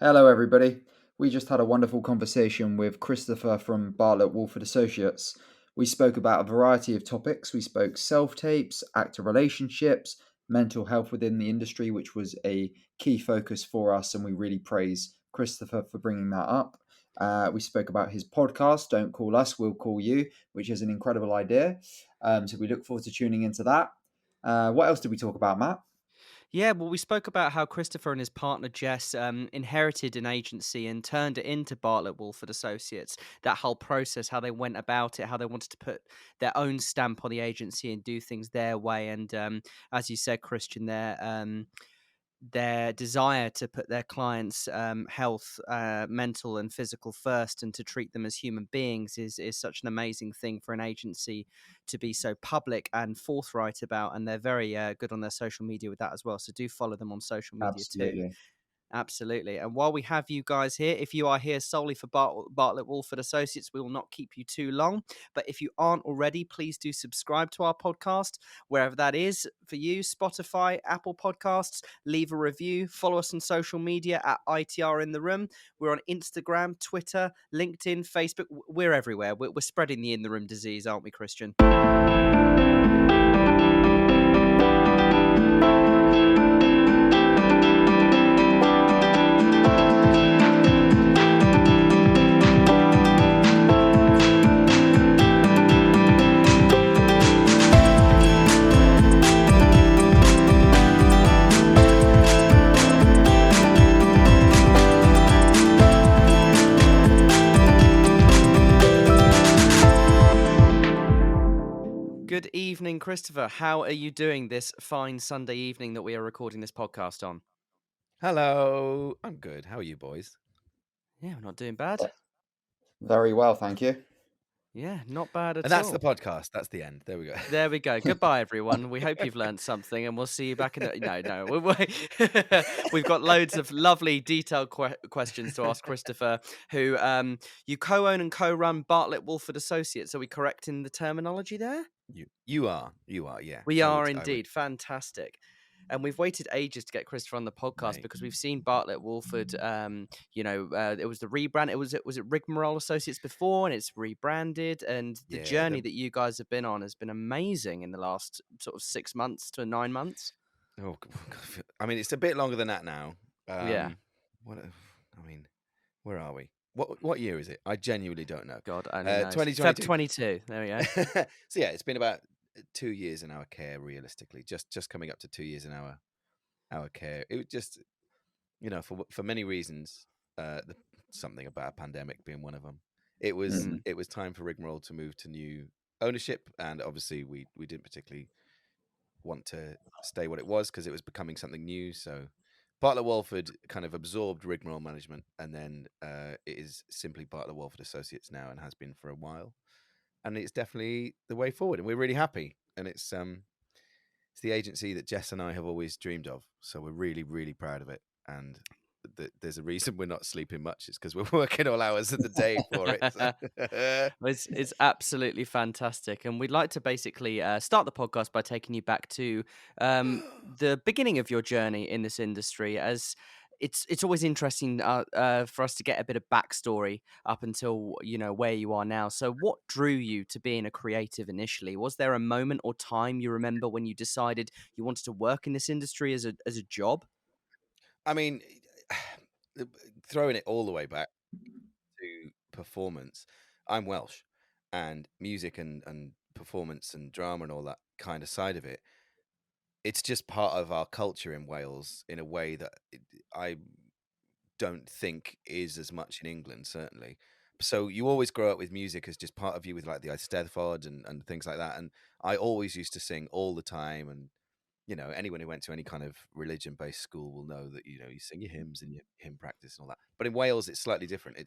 Hello, everybody. We just had a wonderful conversation with Christopher from Bartlett Walford Associates. We spoke about a variety of topics. We spoke self-tapes, actor relationships, mental health within the industry, which was a key focus for us, and we really praise Christopher for bringing that up. We spoke about his podcast, Don't Call Us, We'll Call You, which is an incredible idea. So we look forward to tuning into that. What else did we talk about, Matt? Yeah, well, we spoke about how Christopher and his partner Jess inherited an agency and turned it into Bartlett Walford Associates. That whole process, how they went about it, how they wanted to put their own stamp on the agency and do things their way. And as you said, Christian, their desire to put their clients' health, mental and physical first, and to treat them as human beings is such an amazing thing for an agency to be so public and forthright about. And they're very good on their social media with that as well. So do follow them on social media too. Absolutely. Absolutely. And while we have you guys here, if you are here solely for Bartlett Walford Associates, we will not keep you too long. But if you aren't already, please do subscribe to our podcast, wherever that is for you, Spotify, Apple Podcasts. Leave a review. Follow us on social media at ITR in the room. We're on Instagram, Twitter, LinkedIn, Facebook. We're everywhere. We're spreading the in the room disease, aren't we, Christian? Good evening, Christopher. How are you doing this fine Sunday evening that we are recording this podcast on? Hello, I'm good. How are you boys? Yeah, we're not doing bad. Very well, thank you. Yeah, not bad And at that's the all. podcast. That's the end. There we go. There we go. Goodbye, everyone. We hope you've learned something, and we'll see you back in the. No. We've got loads of lovely, detailed questions to ask Christopher, who you co-own and co-run Bartlett Walford Associates. Are we correct in the terminology there? You are. Yeah, We are I would. indeed. Fantastic. And we've waited ages to get Christopher on the podcast Mate. because we've seen Bartlett Walford. It was the rebrand. Was it Rigmarole Associates before, and it's rebranded. And the Yeah, journey that you guys have been on has been amazing in the last sort of 6 months to 9 months. oh, I mean, it's a bit longer than that now. Yeah, What? I mean, where are we? What year is it? I genuinely don't know. God only knows. Feb 2022. 22. There we go. So yeah, it's been about 2 years in our care, realistically. Just coming up to 2 years in our care. It was just, for many reasons, something about a pandemic being one of them. It was Mm. it was time for Rigmarole to move to new ownership, and obviously we didn't particularly want to stay what it was because it was becoming something new. So Bartlett Walford kind of absorbed Rigmarole management, and then it is simply Bartlett Walford Associates now, and has been for a while. And it's definitely the way forward, and we're really happy. And it's the agency that Jess and I have always dreamed of. So we're really, really proud of it. And there's a reason we're not sleeping much. It's because we're working all hours of the day for it. So. It's absolutely fantastic, and we'd like to basically start the podcast by taking you back to the beginning of your journey in this industry. As it's always interesting for us to get a bit of backstory up until where you are now. So, what drew you to being a creative initially? Was there a moment or time you remember when you decided you wanted to work in this industry as a job? I mean, throwing it all the way back to performance, I'm Welsh, and music and performance and drama and all that kind of side of it, it's just part of our culture in Wales in a way that I don't think is as much in England, certainly. So you always grow up with music as just part of you, with like the Eisteddfod and things like that. And I always used to sing all the time. And anyone who went to any kind of religion-based school will know that you sing your hymns and your hymn practice and all that. But in Wales, it's slightly different.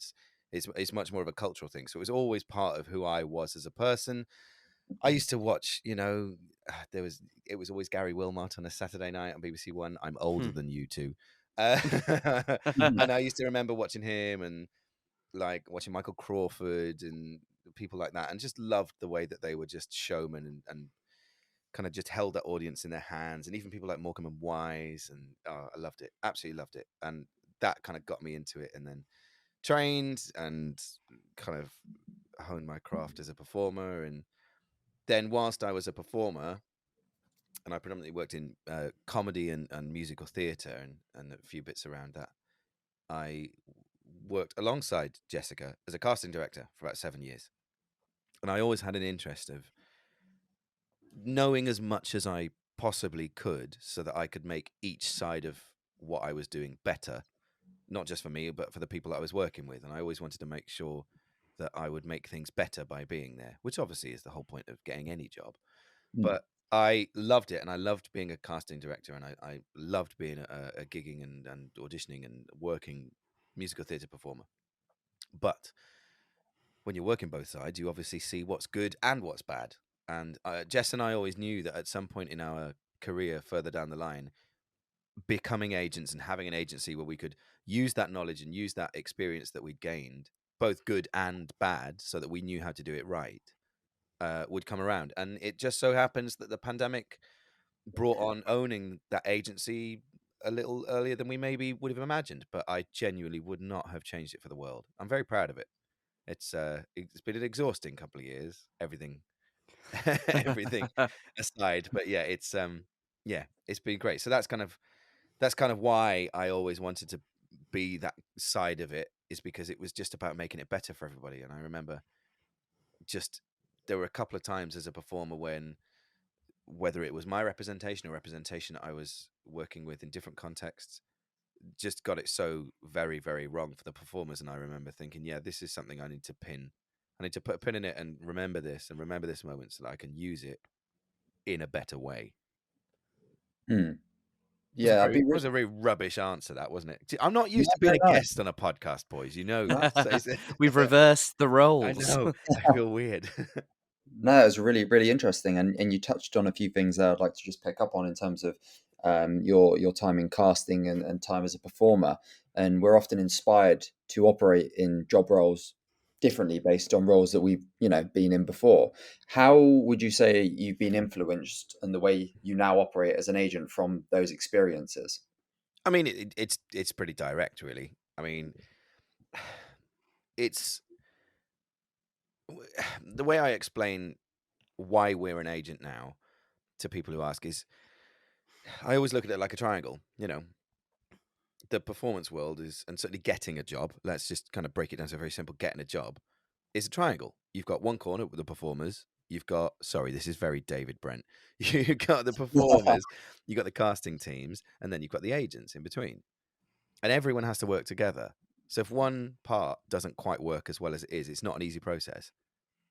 It's much more of a cultural thing. So it was always part of who I was as a person. I used to watch, it was always Gary Wilmot on a Saturday night on BBC One. I'm older Hmm. than you two. Uh, and I used to remember watching him and like watching Michael Crawford and people like that, and just loved the way that they were just showmen and kind of just held that audience in their hands. And even people like Morecambe and Wise, and I loved it, absolutely loved it. And that kind of got me into it, and then trained and kind of honed my craft as a performer. And then whilst I was a performer, and I predominantly worked in comedy and musical theatre and a few bits around that, I worked alongside Jessica as a casting director for about 7 years. And I always had an interest of knowing as much as I possibly could so that I could make each side of what I was doing better, not just for me, but for the people that I was working with. And I always wanted to make sure that I would make things better by being there, which obviously is the whole point of getting any job. But I loved it, and I loved being a casting director, and I loved being a gigging and auditioning and working musical theatre performer. But when you're working both sides, you obviously see what's good and what's bad. And Jess and I always knew that at some point in our career further down the line, becoming agents and having an agency where we could use that knowledge and use that experience that we'd gained, both good and bad, so that we knew how to do it right, would come around. And it just so happens that the pandemic brought on owning that agency a little earlier than we maybe would have imagined, but I genuinely would not have changed it for the world. I'm very proud of it. It's been an exhausting couple of years, everything everything aside, but yeah, it's been great. So that's kind of why I always wanted to be that side of it, is because it was just about making it better for everybody. And I remember there were a couple of times as a performer when, whether it was my representation or representation I was working with in different contexts, just got it so very, very wrong for the performers. And I remember thinking, yeah, this is something I need to pin. I need to put a pin in it and remember this moment so that I can use it in a better way. Yeah, It was a very rubbish answer, that, wasn't it? I'm not used to being a guest on a podcast, boys. You know that. We've reversed the roles. I know. I feel weird. No, it was really, really interesting, and you touched on a few things that I'd like to just pick up on in terms of your time in casting and time as a performer. And we're often inspired to operate in job roles differently based on roles that we've been in before. How would you say you've been influenced in the way you now operate as an agent from those experiences? I mean, it's pretty direct, really. I mean, it's the way I explain why we're an agent now to people who ask is, I always look at it like a triangle. The performance world is, and certainly getting a job, let's just kind of break it down to a very simple, getting a job is a triangle. You've got one corner with the performers. You've got, sorry, this is very David Brent. You've got the performers, you've got the casting teams, and then you've got the agents in between. And everyone has to work together. So if one part doesn't quite work as well as it is, it's not an easy process.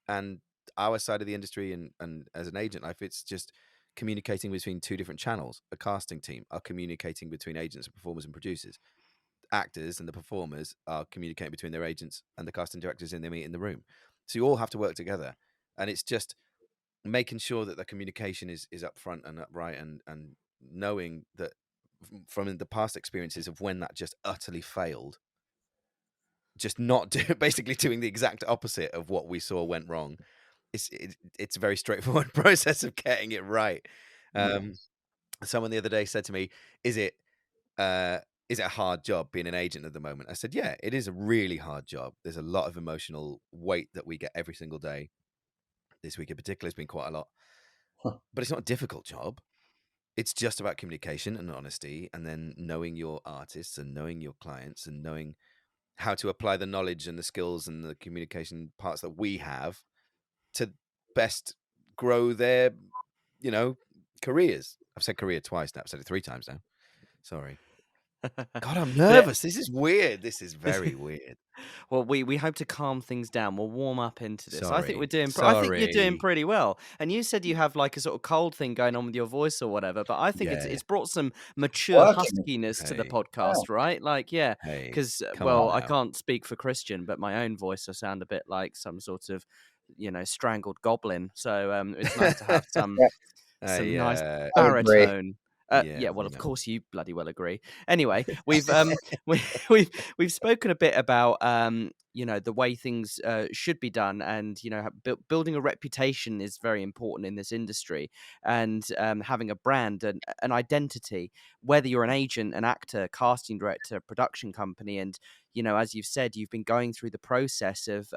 And our side of the industry and as an agent life, it's just communicating between two different channels. A casting team are communicating between agents and performers and producers. Actors and the performers are communicating between their agents and the casting directors, and they meet in the room. So you all have to work together. And it's just making sure that the communication is upfront and upright, and knowing that from the past experiences of when that just utterly failed, just not basically doing the exact opposite of what we saw went wrong. It's a very straightforward process of getting it right. Someone the other day said to me, is it a hard job being an agent at the moment? I said, yeah, it is a really hard job. There's a lot of emotional weight that we get every single day. This week in particular has been quite a lot. But it's not a difficult job. It's just about communication and honesty, and then knowing your artists and knowing your clients and knowing how to apply the knowledge and the skills and the communication parts that we have to best grow their, careers. I've said career twice now. I've said it 3 times now. Sorry. God, I'm nervous. This is weird. This is very weird. Well, we hope to calm things down. We'll warm up into this. Sorry. I think we're doing. I think you're doing pretty well. And you said you have like a sort of cold thing going on with your voice or whatever. But I think it's brought some mature huskiness to the podcast, right? Like, yeah, because I can't speak for Christian, but my own voice, I sound a bit like some sort of, strangled goblin. So it's nice to have some nice baritone. Well, of course you bloody well agree. Anyway, we've we've spoken a bit about the way things should be done, and building a reputation is very important in this industry, and having a brand and an identity, whether you're an agent, an actor, casting director, production company. And as you've said, you've been going through the process of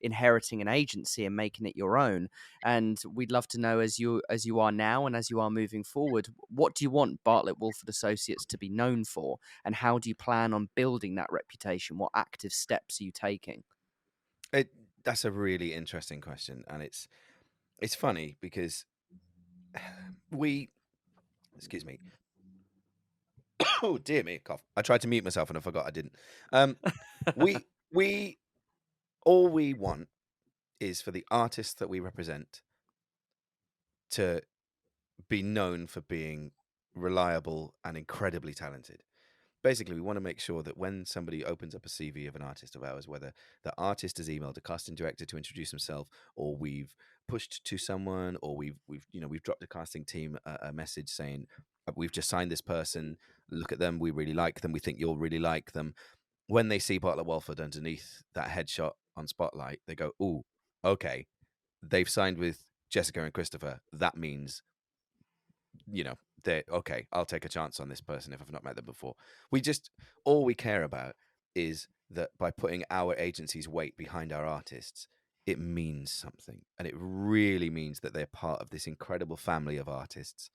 inheriting an agency and making it your own. And we'd love to know, as you are now and as you are moving forward, what do you want Bartlett Walford Associates to be known for, and how do you plan on building that reputation? What active steps are you taking? That's a really interesting question, and it's funny because excuse me. Oh dear me, cough. I tried to mute myself and I forgot I didn't. We all we want is for the artists that we represent to be known for being reliable and incredibly talented. Basically, we want to make sure that when somebody opens up a CV of an artist of ours, whether the artist has emailed a casting director to introduce himself, or we've pushed to someone, or we've dropped a casting team a message saying, we've just signed this person, look at them, we really like them, we think you'll really like them. When they see Bartlett Walford underneath that headshot on Spotlight, they go, "Ooh, okay, they've signed with Jessica and Christopher. That means, they're okay. I'll take a chance on this person if I've not met them before." All we care about is that by putting our agency's weight behind our artists, it means something. And it really means that they're part of this incredible family of artists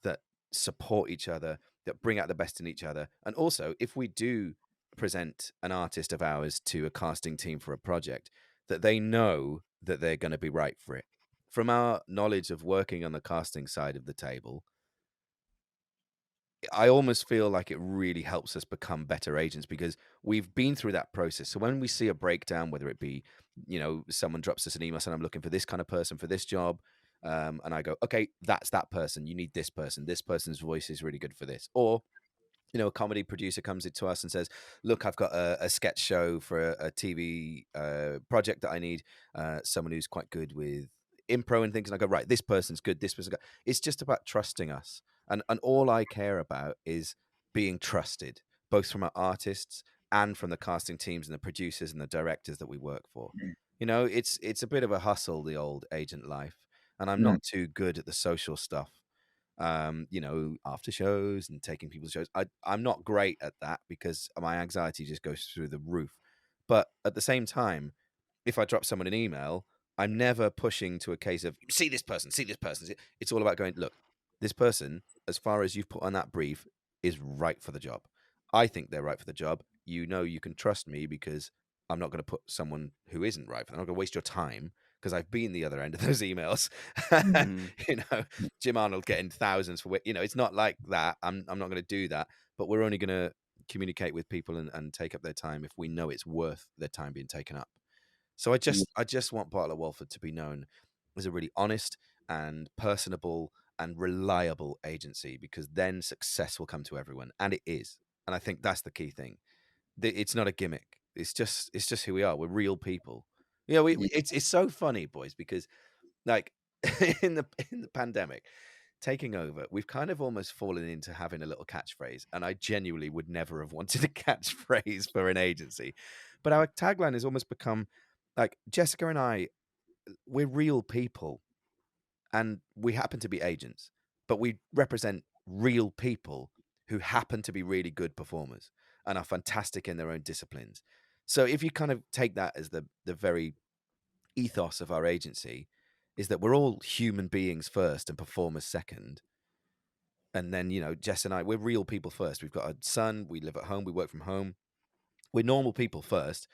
that support each other, that bring out the best in each other. And also, if we do present an artist of ours to a casting team for a project, that they know that they're going to be right for it. From our knowledge of working on the casting side of the table, I almost feel like it really helps us become better agents because we've been through that process. So when we see a breakdown, whether it be, someone drops us an email saying, "I'm looking for this kind of person for this job," and I go, "Okay, that's that person. You need this person. This person's voice is really good for this." Or a comedy producer comes into us and says, "Look, I've got a sketch show for a TV project that I need someone who's quite good with impro and things." And I go, "Right, this person's good. This person's good." It's just about trusting us. And all I care about is being trusted, both from our artists and from the casting teams and the producers and the directors that we work for. It's a bit of a hustle, the old agent life. And I'm Mm. not too good at the social stuff, after shows and taking people's shows. I'm not great at that because my anxiety just goes through the roof. But at the same time, if I drop someone an email, I'm never pushing to a case of see this person, see this person. It's all about going, look, this person, as far as you've put on that brief, is right for the job. I think they're right for the job. You can trust me because I'm not going to put someone who isn't right for them. I'm not going to waste your time because I've been the other end of those emails. Mhm. Jim Arnold getting thousands for it's not like that. I'm not going to do that. But we're only going to communicate with people and take up their time if we know it's worth their time being taken up. So I just want Bartlett Walford to be known as a really honest and personable and reliable agency because then success will come to everyone, and it is. And I think that's the key thing. It's not a gimmick. It's just who we are. We're real people. Yeah. It's so funny, boys, because like in the pandemic taking over, we've kind of almost fallen into having a little catchphrase, and I genuinely would never have wanted a catchphrase for an agency, but our tagline has almost become like Jessica and I, we're real people, and we happen to be agents, but we represent real people who happen to be really good performers and are fantastic in their own disciplines. So if you kind of take that as the very ethos of our agency, is that we're all human beings first and performers second. And then, Jess and I, we're real people first. We've got a son, we live at home, we work from home. We're normal people first,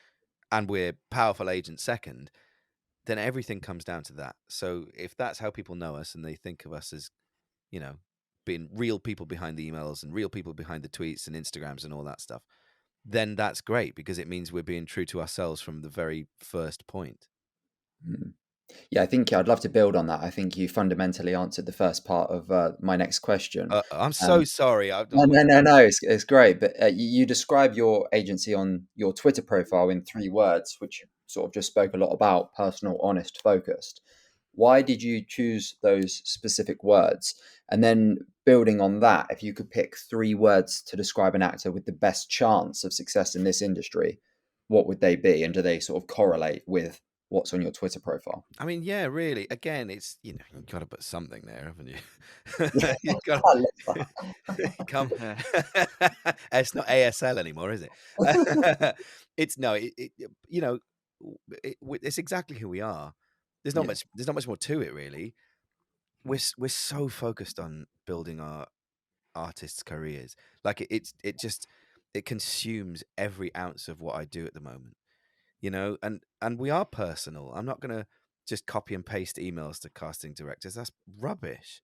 and we're powerful agents second. Then everything comes down to that. So if that's how people know us and they think of us as, you know, being real people behind the emails and real people behind the tweets and Instagrams and all that stuff, then that's great because it means we're being true to ourselves from the very first point. Mm. Yeah, I think I'd love to build on that. I think you fundamentally answered the first part of my next question. I'm so sorry. No, it's great. But you describe your agency on your Twitter profile in 3 words, which sort of just spoke a lot about personal, honest, focused. Why did you choose those specific words? And then building on that, if you could pick 3 words to describe an actor with the best chance of success in this industry, what would they be, and do they sort of correlate with what's on your Twitter profile? I mean, yeah, really. Again, it's, you've got to put something there, haven't you? You've got I love to come. It's not ASL anymore, is it? It's no, it's exactly who we are. There's not Yeah. much. There's not much more to it, really. We're so focused on building our artists' careers. Like it consumes every ounce of what I do at the moment. And we are personal. I'm not going to just copy and paste emails to casting directors. That's rubbish.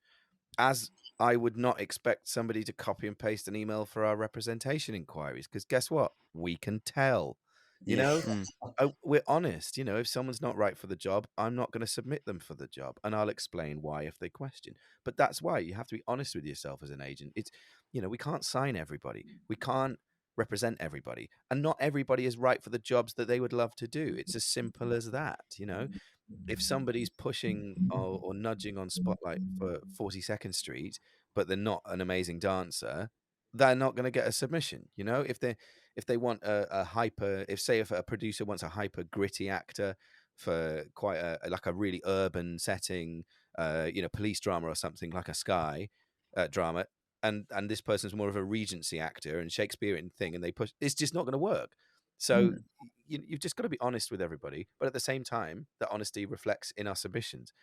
As I would not expect somebody to copy and paste an email for our representation inquiries, because guess what? We can tell. You Yeah. know, Mm. we're honest. If someone's not right for the job, I'm not going to submit them for the job, and I'll explain why if they question. But that's why you have to be honest with yourself as an agent. We can't sign everybody. We can't represent everybody, and not everybody is right for the jobs that they would love to do. It's as simple as that. If somebody's pushing or nudging on Spotlight for 42nd Street, but they're not an amazing dancer, they're not going to get a submission. If they want a hyper, if a producer wants a hyper gritty actor for quite like a really urban setting, police drama or something like a Sky drama, and this person's more of a Regency actor and Shakespearean thing, and they push, it's just not going to work. So you've just got to be honest with everybody, but at the same time, that honesty reflects in our submissions.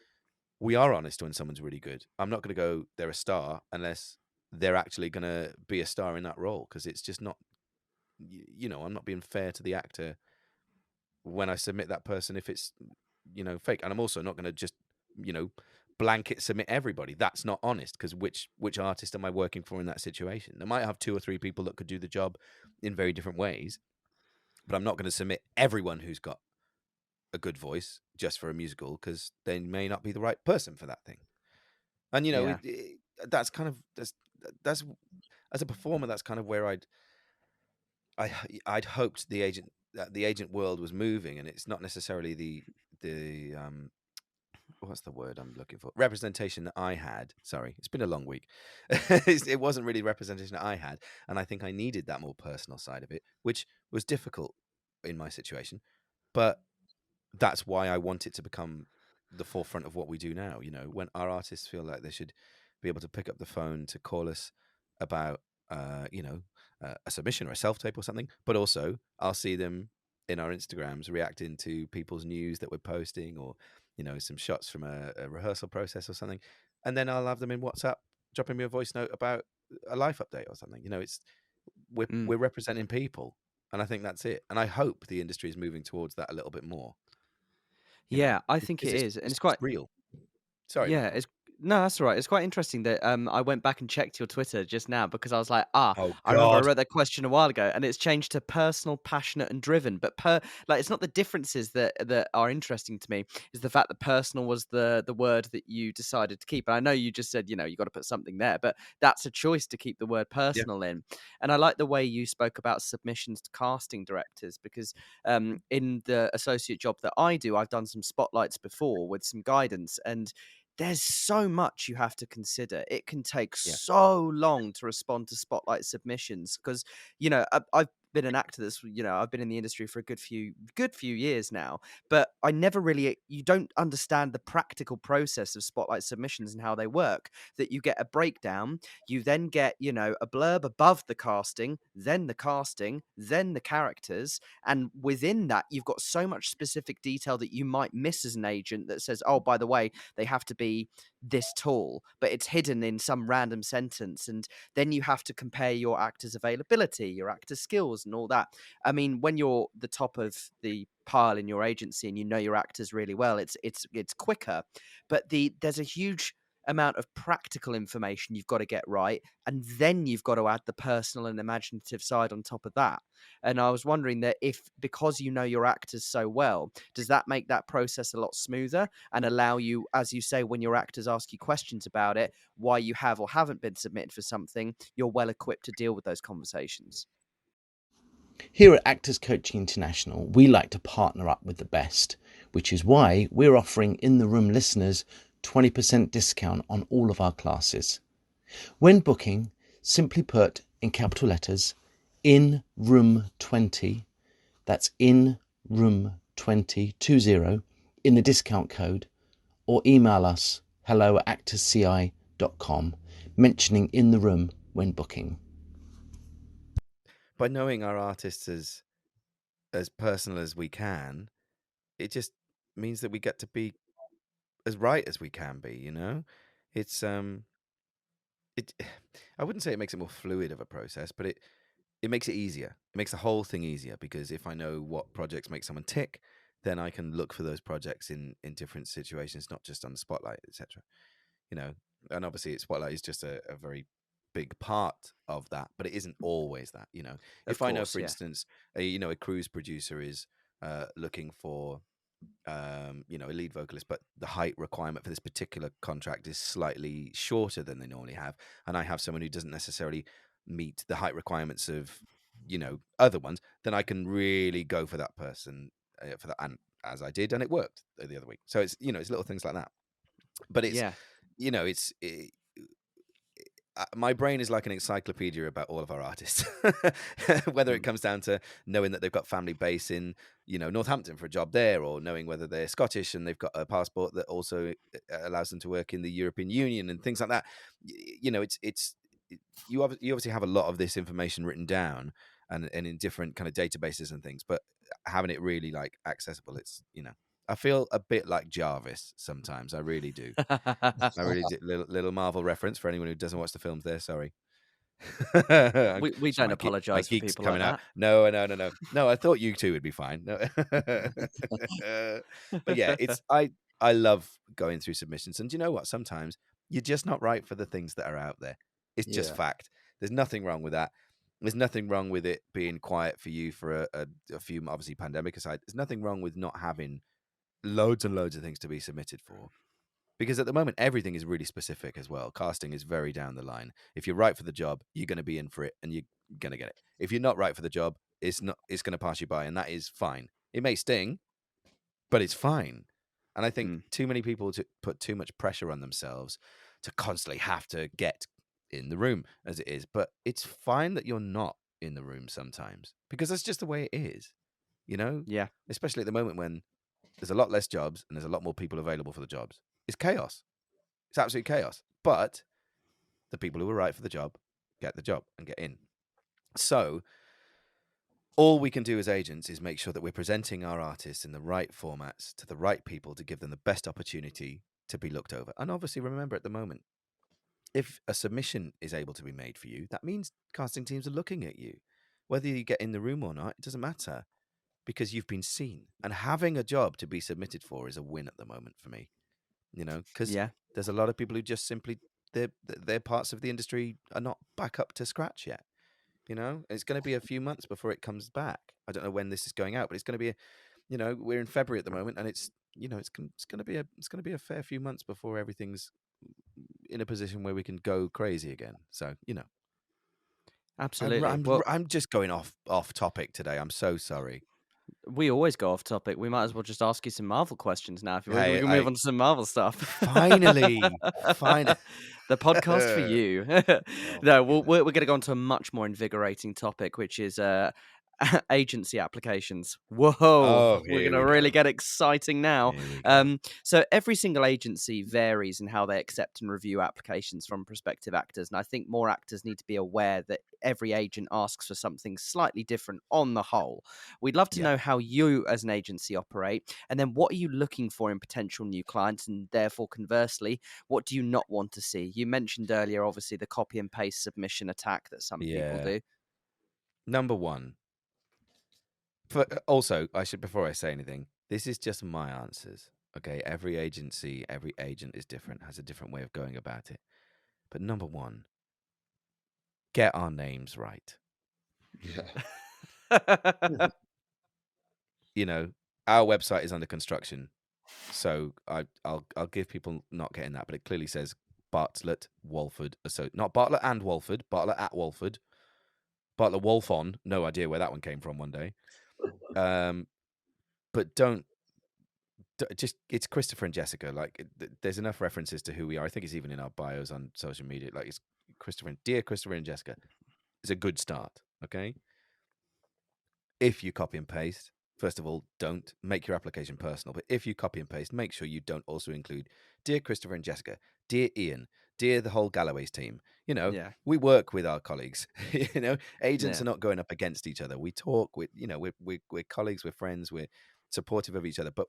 We are honest when someone's really good. I'm not going to go, they're a star, unless they're actually going to be a star in that role, because it's just not, I'm not being fair to the actor when I submit that person if it's, fake. And I'm also not going to just, blanket submit everybody. That's not honest, because which artist am I working for in that situation? I might have 2 or 3 people that could do the job in very different ways, but I'm not going to submit everyone who's got a good voice just for a musical, because they may not be the right person for that thing. And Yeah. that's kind of that's as a performer, that's kind of where I'd hoped the agent world was moving, and it's not necessarily the what's the word I'm looking for? Representation that I had. Sorry, it's been a long week. It wasn't really representation that I had, and I think I needed that more personal side of it, which was difficult in my situation. But that's why I want it to become the forefront of what we do now. When our artists feel like they should be able to pick up the phone to call us about, a submission or a self-tape or something, but also I'll see them in our Instagrams reacting to people's news that we're posting, or, some shots from a rehearsal process or something. And then I'll have them in WhatsApp dropping me a voice note about a life update or something. We're representing people. And I think that's it. And I hope the industry is moving towards that a little bit more. Yeah, I think it Because is, and it's it's quite. real. Sorry, Yeah, Michael. no, that's all right. It's quite interesting that I went back and checked your Twitter just now, because I was like, Oh I remember I God. wrote that question a while ago, and it's changed to personal, passionate, and driven. But it's not the differences that are interesting to me. Is the fact that personal was the word that you decided to keep. And I know you just said, you got to put something there, but that's a choice to keep the word Yeah. personal in. And I like the way you spoke about submissions to casting directors, because in the associate job that I do, I've done some spotlights before with some guidance, and there's so much you have to consider. It can take Yeah. so long to respond to spotlight submissions, because I've been an actor that's I've been in the industry for a good few years now, but I never really, you don't understand the practical process of spotlight submissions and how they work. That you get a breakdown, you then get a blurb above the casting, then the characters, and within that you've got so much specific detail that you might miss as an agent, that says, oh, by the way, they have to be this tall, but it's hidden in some random sentence. And then you have to compare your actor's availability, your actor's skills, and all that. I mean, when you're the top of the pile in your agency and you know your actors really well, it's quicker. But there's a huge amount of practical information you've got to get right, and then you've got to add the personal and imaginative side on top of that. And I was wondering that, if, because you know your actors so well, does that make that process a lot smoother and allow you, as you say, when your actors ask you questions about it, why you have or haven't been submitted for something, you're well equipped to deal with those conversations? Here at Actors Coaching International, we like to partner up with the best, which is why we're offering In the Room listeners 20% discount on all of our classes. When booking, simply put in capital letters, In Room 20, That's in room 2020 in the discount code, or email us hello@actorsci.com mentioning in the room when booking. By knowing our artists as personal as we can, it just means that we get to be as right as we can be, you know? It's it I wouldn't say it makes it more fluid of a process, but it makes it easier. It makes the whole thing easier, because if I know what projects make someone tick, then I can look for those projects in different situations, not just on the Spotlight, etc. You know, and obviously Spotlight is just a very big part of that, but it isn't always that. You know, Of if I know, course, for yeah. instance, a cruise producer is looking for a lead vocalist, but the height requirement for this particular contract is slightly shorter than they normally have, and I have someone who doesn't necessarily meet the height requirements of other ones, then I can really go for that person for that, and as I did, and it worked the other week. So it's little things like that, but it's Yeah. it's my brain is like an encyclopedia about all of our artists. Whether it comes down to knowing that they've got family base in, Northampton for a job there, or knowing whether they're Scottish and they've got a passport that also allows them to work in the European Union and things like that. You obviously have a lot of this information written down and in different kind of databases and things, but having it really like accessible, I feel a bit like Jarvis sometimes. I really do. I really did. Little Marvel reference for anyone who doesn't watch the films there. Sorry. we don't My apologize for geek's people like coming out. that. No. No, I thought you two would be fine. No. But yeah, I love going through submissions. And do you know what? Sometimes you're just not right for the things that are out there. It's just Yeah. fact. There's nothing wrong with that. There's nothing wrong with it being quiet for you for a few, obviously pandemic aside. There's nothing wrong with not having loads and loads of things to be submitted for. Because at the moment, everything is really specific as well. Casting is very down the line. If you're right for the job, you're going to be in for it and you're going to get it. If you're not right for the job, it's going to pass you by, and that is fine. It may sting, but it's fine. And I think too many people put too much pressure on themselves to constantly have to get in the room as it is. But it's fine that you're not in the room sometimes, because that's just the way it is, Yeah. especially at the moment when there's a lot less jobs and there's a lot more people available for the jobs. It's chaos. It's absolute chaos. But the people who are right for the job get the job and get in. So all we can do as agents is make sure that we're presenting our artists in the right formats to the right people to give them the best opportunity to be looked over. And obviously, remember, at the moment, if a submission is able to be made for you, that means casting teams are looking at you. Whether you get in the room or not, it doesn't matter, because you've been seen. And having a job to be submitted for is a win at the moment for me, because Yeah. there's a lot of people who just simply, their parts of the industry are not back up to scratch yet. It's going to be a few months before it comes back. I don't know when this is going out, but it's going to be we're in February at the moment, and it's going to be a fair few months before everything's in a position where we can go crazy again. So Absolutely. Well, I'm just going off topic today. I'm so sorry. we always go off topic. We might as well just ask you some Marvel questions now. If we Hey, can move on to some Marvel stuff. Finally. The podcast for you. Oh, No, my we're going to go on to a much more invigorating topic, which is agency applications. Whoa, Oh, we're going here to we really go. get exciting now. Here we go. So every single agency varies in how they accept and review applications from prospective actors. And I think more actors need to be aware that every agent asks for something slightly different on the whole. We'd love to Yeah. know how you as an agency operate, and then what are you looking for in potential new clients, and therefore conversely, what do you not want to see? You mentioned earlier, obviously, the copy and paste submission attack that some people Yeah. do. Number one. Also, before I say anything, this is just my answers. Okay, every agency, every agent is different, has a different way of going about it. But number one, get our names right. Yeah. Our website is under construction, so I'll give people not getting that, but it clearly says Bartlett Walford not Bartlett and Walford, Bartlett at Walford, Bartlett Wolfon. No idea where that one came from one day. But just it's Christopher and Jessica. Like, there's enough references to who we are. I think it's even in our bios on social media. Like, it's dear Christopher and Jessica. It's a good start. Okay. if you copy and paste, first of all, don't make your application personal. But if you copy and paste, make sure you don't also include dear Christopher and Jessica, dear Ian, dear the whole Galloway's team. You know, Yeah. we work with our colleagues. You know, agents Yeah. are not going up against each other. We talk with, you know, we're colleagues, we're friends, we're supportive of each other. But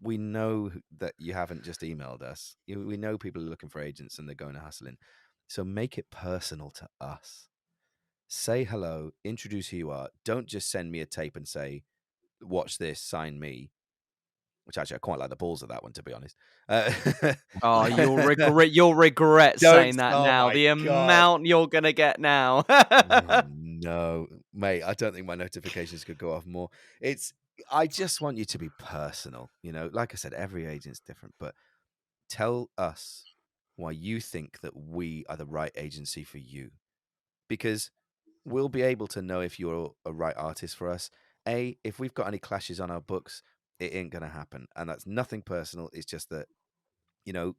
we know that you haven't just emailed us. We know people are looking for agents and they're going to hustling. So make it personal to us. Say hello, introduce who you are. Don't just send me a tape and say, watch this, sign me. Which actually I quite like the balls of that one, to be honest. Oh, you'll regret Don't. saying that Oh now. my The god. amount you're gonna get now. Oh, no, mate. I don't think my notifications could go off more. I just want you to be personal. You know, like I said, every agent's different, but tell us why you think that we are the right agency for you, because we'll be able to know if you're a right artist for us. If we've got any clashes on our books, it ain't gonna happen, and that's nothing personal. It's just that, you know,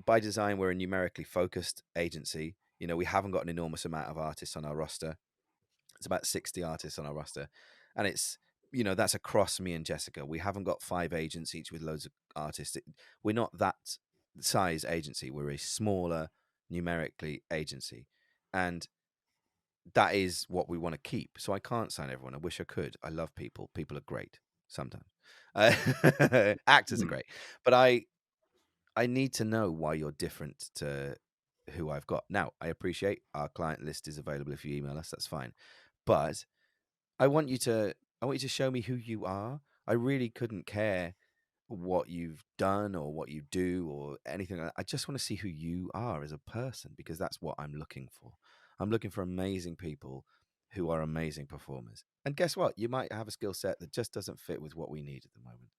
by design we're a numerically focused agency. You know, we haven't got an enormous amount of artists on our roster. It's about 60 artists on our roster, and it's, you know, that's across me and Jessica. We haven't got 5 agents each with loads of artists. We're not that size agency. We're a smaller numerically agency, and that is what we want to keep. So I can't sign everyone. I wish I could. I love people. People are great sometimes. Actors are Hmm. great, but I need to know why you're different to who I've got. Now, I appreciate our client list is available if you email us. That's fine, but I want you to show me who you are. I really couldn't care what you've done or what you do or anything like that. I just want to see who you are as a person, because that's what I'm looking for. I'm looking for amazing people who are amazing performers. And guess what? You might have a skill set that just doesn't fit with what we need at the moment.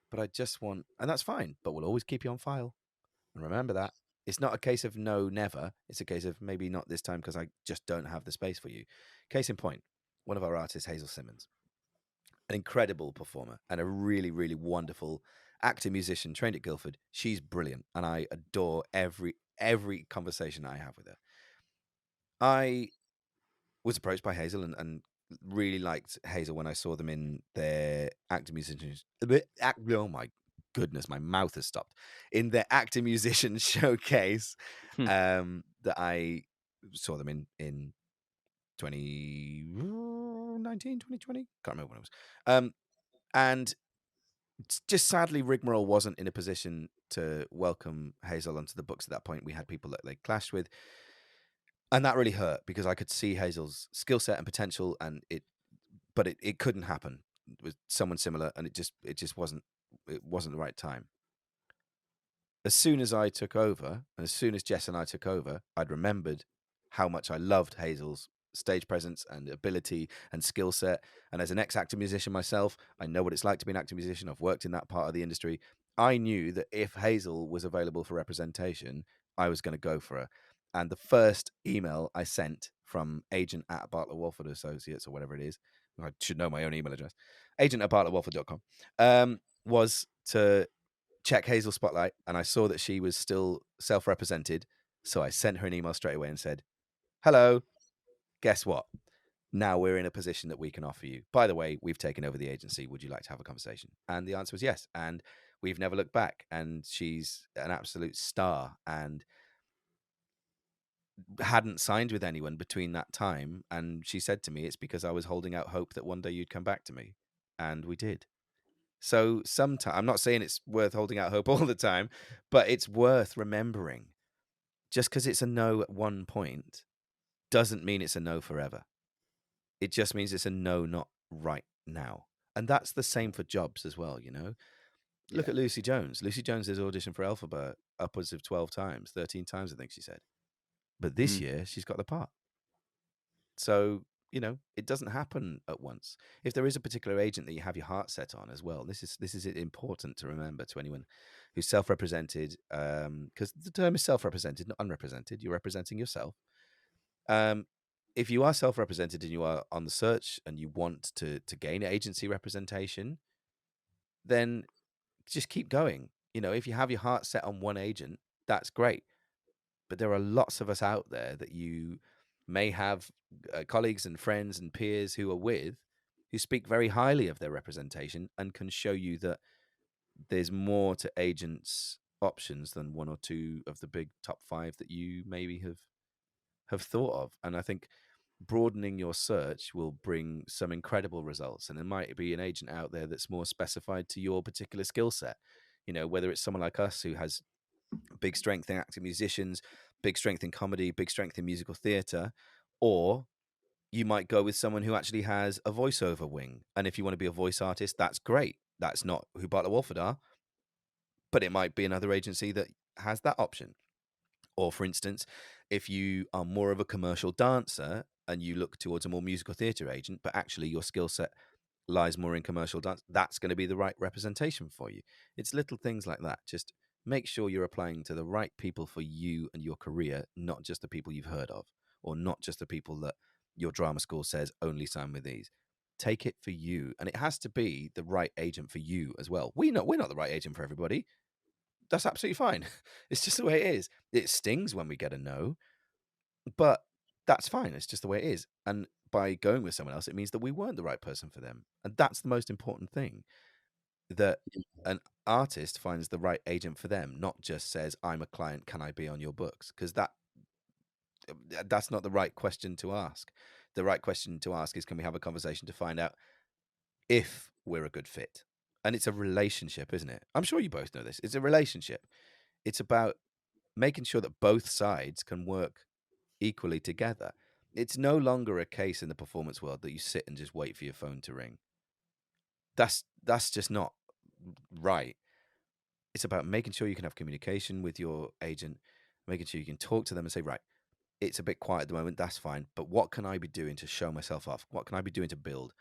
But I just want, and that's fine, but we'll always keep you on file. And remember that. It's not a case of no, never. It's a case of maybe not this time because I just don't have the space for you. Case in point, one of our artists, Hazel Simmons, an incredible performer and a really, really wonderful actor, musician, trained at Guildford. She's brilliant, and I adore every conversation I have with her. I was approached by Hazel and really liked Hazel when I saw them in their actor musicians. Oh my goodness, my mouth has stopped. In their actor musician showcase, Hmm. that I saw them in 2019, 2020. Can't remember when it was. And just sadly, Rigmarole wasn't in a position to welcome Hazel onto the books at that point. We had people that they clashed with, and that really hurt because I could see Hazel's skill set and potential, and it couldn't happen with someone similar, and it just wasn't the right time. As soon as I took over, and as soon as Jess and I took over, I'd remembered how much I loved Hazel's stage presence and ability and skill set. And as an ex-actor musician myself, I know what it's like to be an actor musician. I've worked in that part of the industry. I knew that if Hazel was available for representation, I was going to go for her. And the first email I sent from agent at Bartlett Walford Associates, or whatever it is, I should know my own email address, agent at bartlettwalford.com, was to check Hazel Spotlight, and I saw that she was still self-represented. So I sent her an email straight away and said, hello, guess what? Now we're in a position that we can offer you. By the way, we've taken over the agency. Would you like to have a conversation? And the answer was yes. And we've never looked back. And she's an absolute star and hadn't signed with anyone between that time. And she said to me, it's because I was holding out hope that one day you'd come back to me. And we did. So sometimes, I'm not saying it's worth holding out hope all the time, but it's worth remembering. Just because it's a no at one point doesn't mean it's a no forever. It just means it's a no, not right now. And that's the same for jobs as well, you know? Look Yeah. at Lucy Jones. Lucy Jones has auditioned for Alphabet upwards of 12 times, 13 times, I think she said. But this year, she's got the part. So, you know, it doesn't happen at once. If there is a particular agent that you have your heart set on as well, this is important to remember to anyone who's self-represented, because the term is self-represented, not unrepresented. You're representing yourself. If you are self-represented and you are on the search and you want to gain agency representation, then just keep going. You know, if you have your heart set on one agent, that's great. But there are lots of us out there that you may have colleagues and friends and peers who are with, who speak very highly of their representation and can show you that there's more to agents' options than one or two of the big top 5 that you maybe have thought of. And I think broadening your search will bring some incredible results. And there might be an agent out there that's more specified to your particular skill set. Whether it's someone like us who has big strength in active musicians, big strength in comedy, big strength in musical theatre, or you might go with someone who actually has a voiceover wing. And if you want to be a voice artist, that's great. That's not who Bartlett Walford are, but it might be another agency that has that option. Or, for instance, if you are more of a commercial dancer and you look towards a more musical theatre agent, but actually your skill set lies more in commercial dance, that's going to be the right representation for you. It's little things like that. Just make sure you're applying to the right people for you and your career, not just the people you've heard of, or not just the people that your drama school says only sign with these. Take it for you, and it has to be the right agent for you as well. We're not the right agent for everybody. That's absolutely fine. It's just the way it is. It stings when we get a no, but that's fine. It's just the way it is. And by going with someone else, it means that we weren't the right person for them. And that's the most important thing, that an artist finds the right agent for them, not just says, I'm a client, can I be on your books? Because that's not the right question to ask. The right question to ask is, can we have a conversation to find out if we're a good fit? And it's a relationship, isn't it? I'm sure you both know this. It's a relationship. It's about making sure that both sides can work equally together. It's no longer a case in the performance world that you sit and just wait for your phone to ring. That's just not right. It's about making sure you can have communication with your agent, making sure you can talk to them and say, right, it's a bit quiet at the moment, that's fine, but what can I be doing to show myself off? What can I be doing to build?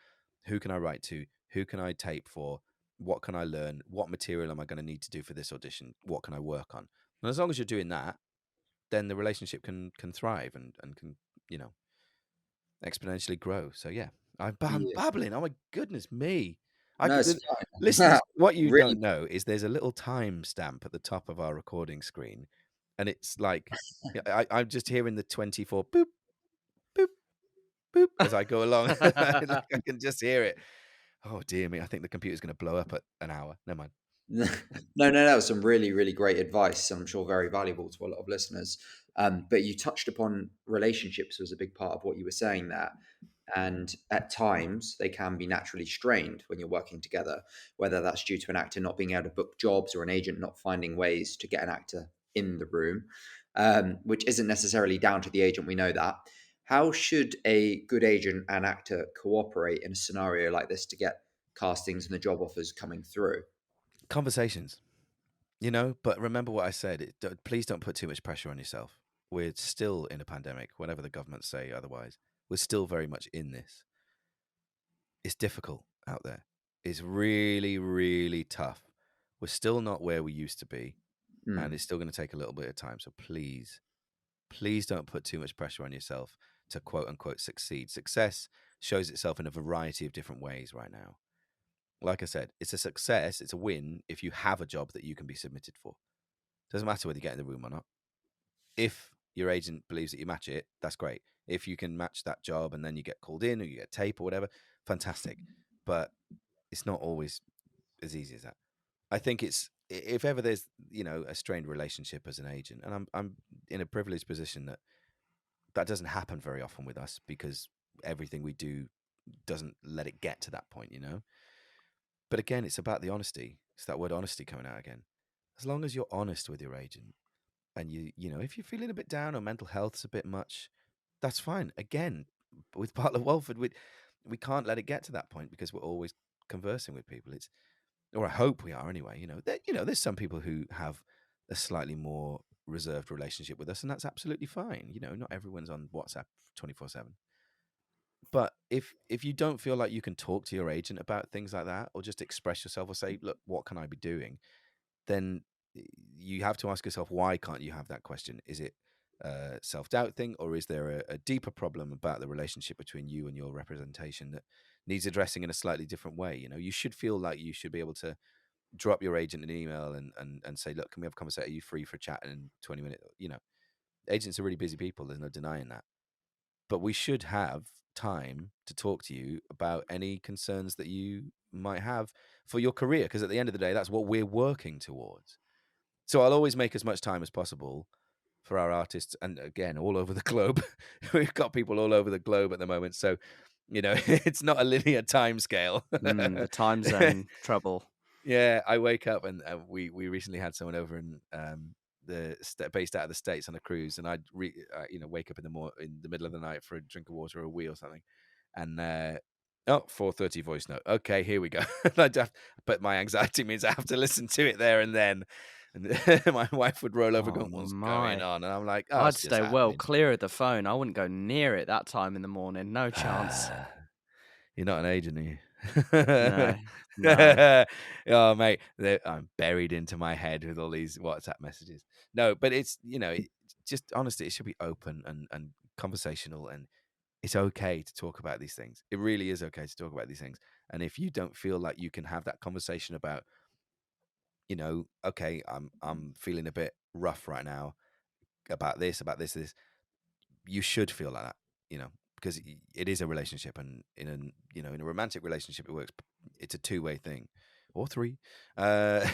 Who can I write to? Who can I tape for? What can I learn? What material am I going to need to do for this audition? What can I work on? And as long as you're doing that, then the relationship can thrive and can, exponentially grow. So yeah, I'm Yeah. babbling. Oh my goodness me. No, it's fine. Listeners, what you Really? don't know is there's a little time stamp at the top of our recording screen, and it's like I'm just hearing the 24 boop, boop, boop as I go along. Like I can just hear it. Oh dear me, I think the computer's going to blow up at an hour. Never mind. No, that was some really, really great advice. I'm sure very valuable to a lot of listeners. But you touched upon relationships was a big part of what you were saying there. And at times they can be naturally strained when you're working together, whether that's due to an actor not being able to book jobs or an agent not finding ways to get an actor in the room, which isn't necessarily down to the agent. We know that. How should a good agent and actor cooperate in a scenario like this to get castings and the job offers coming through? Conversations, but remember what I said. Please don't put too much pressure on yourself. We're still in a pandemic, whatever the government say otherwise. We're still very much in this. It's difficult out there. It's really, really tough. We're still not where we used to be, and it's still going to take a little bit of time. So please, please don't put too much pressure on yourself to quote unquote succeed. Success shows itself in a variety of different ways right now. Like I said, it's a success, it's a win if you have a job that you can be submitted for. Doesn't matter whether you get in the room or not. If your agent believes that you match it, that's great. If you can match that job and then you get called in or you get tape or whatever, fantastic. But it's not always as easy as that. I think it's, if ever there's a strained relationship as an agent, and I'm in a privileged position that doesn't happen very often with us because everything we do doesn't let it get to that point. But again, it's about the honesty. It's that word honesty coming out again. As long as you're honest with your agent, and if you're feeling a bit down or mental health's a bit much, that's fine. Again, with Bartlett Walford, we can't let it get to that point because we're always conversing with people. Or I hope we are anyway. There's some people who have a slightly more reserved relationship with us, and that's absolutely fine. Not everyone's on WhatsApp 24/7. But if you don't feel like you can talk to your agent about things like that, or just express yourself, or say, look, what can I be doing? Then you have to ask yourself, why can't you have that question? Is it a self-doubt thing, or is there a deeper problem about the relationship between you and your representation that needs addressing in a slightly different way? You should feel like you should be able to drop your agent an email and say, look, can we have a conversation? Are you free for a chat in 20 minutes? Agents are really busy people. There's no denying that. But we should have time to talk to you about any concerns that you might have for your career, because at the end of the day, that's what we're working towards. So I'll always make as much time as possible for our artists, and again, all over the globe. We've got people all over the globe at the moment, so it's not a linear time scale. The time zone trouble. Yeah, I wake up and we recently had someone over in based out of the States on a cruise, and I'd wake up in the middle of the night for a drink of water or a wee or something, and 4:30 voice note. Okay, here we go. But my anxiety means I have to listen to it there and then. And my wife would roll over going, "What's going on?" And I'm like, "Oh, I'd stay well clear of the phone. I wouldn't go near it that time in the morning. No chance. You're not an agent, are you? No. Oh, mate, I'm buried into my head with all these WhatsApp messages. No, but it's just honestly, it should be open and conversational, and it's okay to talk about these things. It really is okay to talk about these things. And if you don't feel like you can have that conversation about, okay, I'm feeling a bit rough right now about this, you should feel like that, because it is a relationship, and in a romantic relationship, it works. It's a two-way thing, or three, or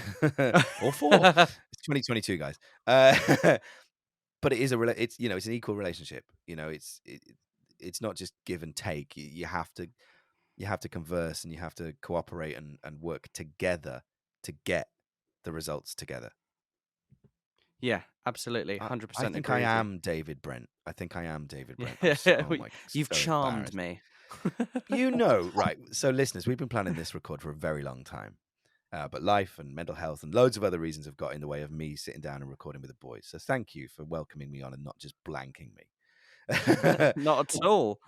four. It's 2022, guys. But it is it's an equal relationship. It's not just give and take. You have to converse, and you have to cooperate and work together to get the results together. Yeah, absolutely. 100%. I think I am David Brent. You've charmed me. Right. So listeners, we've been planning this record for a very long time. But life and mental health and loads of other reasons have got in the way of me sitting down and recording with the boys. So thank you for welcoming me on and not just blanking me. Not at all.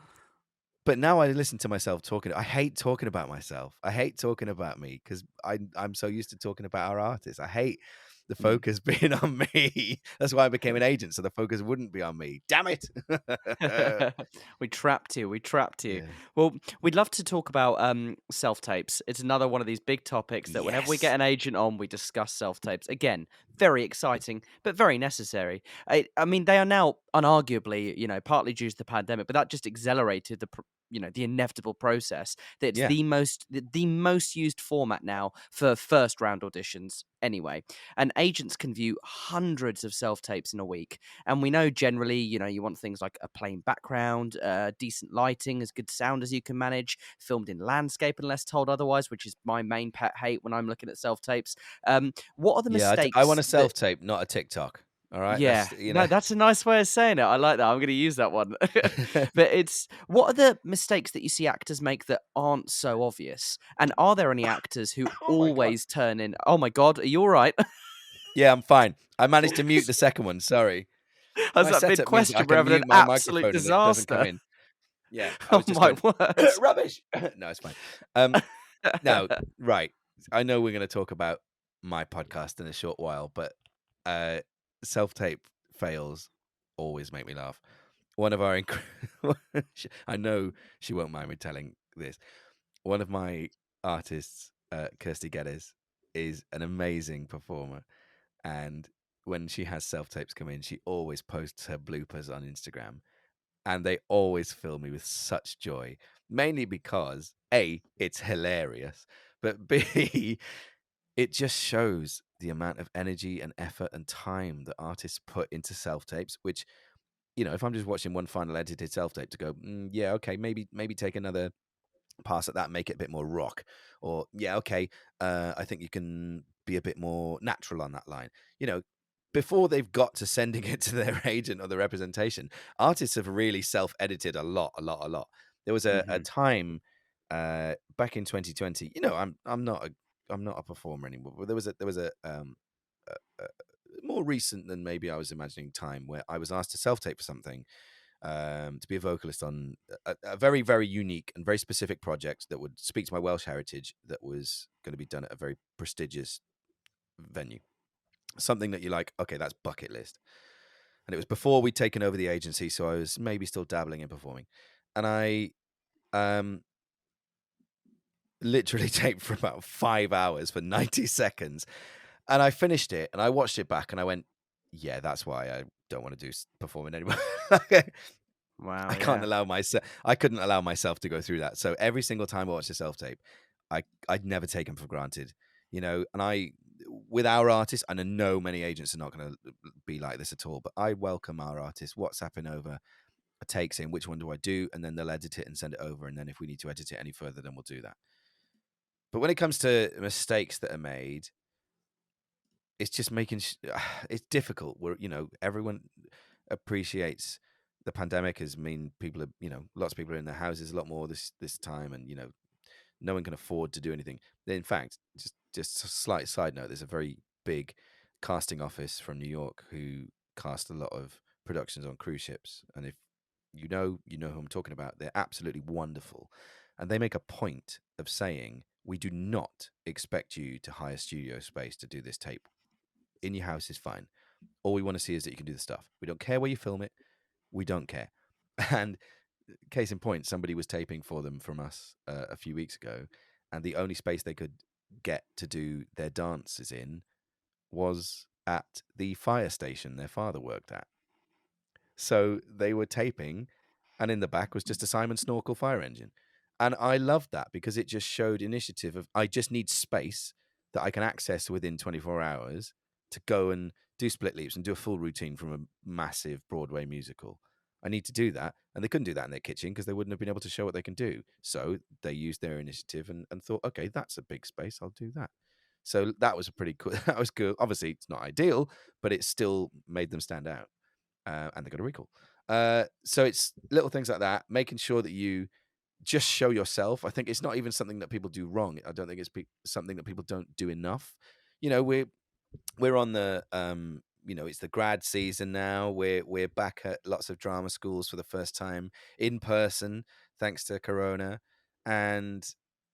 But now I listen to myself talking. I hate talking about myself. I hate talking about me because I'm so used to talking about our artists. I hate the focus being on me. That's why I became an agent, so the focus wouldn't be on me. Damn it. We trapped you. Yeah. Well, we'd love to talk about self-tapes. It's another one of these big topics that whenever we get an agent on, we discuss self-tapes. Again, very exciting, but very necessary. I mean, they are now unarguably, partly due to the pandemic, but that just accelerated the inevitable process. That it's the most used format now for first round auditions anyway. And agents can view hundreds of self-tapes in a week. And we know generally, you want things like a plain background, decent lighting, as good sound as you can manage, filmed in landscape unless told otherwise, which is my main pet hate when I'm looking at self-tapes. What are the mistakes? I want a self-tape, not a TikTok. All right. Yeah, no, that's a nice way of saying it. I like that. I'm going to use that one. But what are the mistakes that you see actors make that aren't so obvious? And are there any actors who always turn in? Oh my God, are you all right? Yeah, I'm fine. I managed to mute the second one. Sorry. That's that big question. We're having an absolute disaster. Yeah, I was just my words. Rubbish. No, it's fine. Now, right. I know we're going to talk about my podcast in a short while, but self-tape fails always make me laugh. One of our I know she won't mind me telling this. One of my artists, Kirsty Geddes, is an amazing performer, and when she has self-tapes come in, she always posts her bloopers on Instagram, and they always fill me with such joy, mainly because A, it's hilarious, but B, it just shows the amount of energy and effort and time that artists put into self-tapes, which, if I'm just watching one final edited self-tape to go, yeah, okay, maybe take another pass at that, make it a bit more rock, or yeah, okay, I think you can be a bit more natural on that line. Before they've got to sending it to their agent or the representation, artists have really self-edited a lot. There was a time back in 2020. I'm not a performer anymore, but there was a more recent than maybe I was imagining time where I was asked to self-tape for something, to be a vocalist on a very, very unique and very specific project that would speak to my Welsh heritage, that was going to be done at a very prestigious venue. Something that you're like, okay, that's bucket list. And it was before we'd taken over the agency, so I was maybe still dabbling in performing. And I literally taped for about 5 hours for 90 seconds. And I finished it, and I watched it back, and I went, yeah, that's why I don't want to do performing anymore. Wow. I can't allow myself. I couldn't allow myself to go through that. So every single time I watch a self tape, I'd never take them for granted, and with our artists, and I know many agents are not going to be like this at all, but I welcome our artists WhatsApping over a take saying which one do I do, and then they'll edit it and send it over, and then if we need to edit it any further, then we'll do that. But when it comes to mistakes that are made, it's just it's difficult. Everyone appreciates the pandemic has mean people are, lots of people are in their houses a lot more this time, and no one can afford to do anything. In fact, just a slight side note, there's a very big casting office from New York who cast a lot of productions on cruise ships, and if you know who I'm talking about. They're absolutely wonderful, and they make a point of saying, we do not expect you to hire studio space to do this tape. In your house is fine. All we want to see is that you can do the stuff. We don't care where you film it. We don't care. And case in point, somebody was taping for them from us a few weeks ago, and the only space they could get to do their dances in was at the fire station their father worked at. So they were taping, and in the back was just a Simon Snorkel fire engine. And I loved that because it just showed initiative of, I just need space that I can access within 24 hours to go and do split leaps and do a full routine from a massive Broadway musical. I need to do that. And they couldn't do that in their kitchen because they wouldn't have been able to show what they can do. So they used their initiative and thought, okay, that's a big space. I'll do that. So that was a pretty cool. That was good. Obviously, it's not ideal, but it still made them stand out. And they got a recall. So it's little things like that, making sure that you just show yourself. I think it's not even something that people do wrong. I don't think it's something that people don't do enough. We're on the it's the grad season now. We're back at lots of drama schools for the first time in person, thanks to Corona, and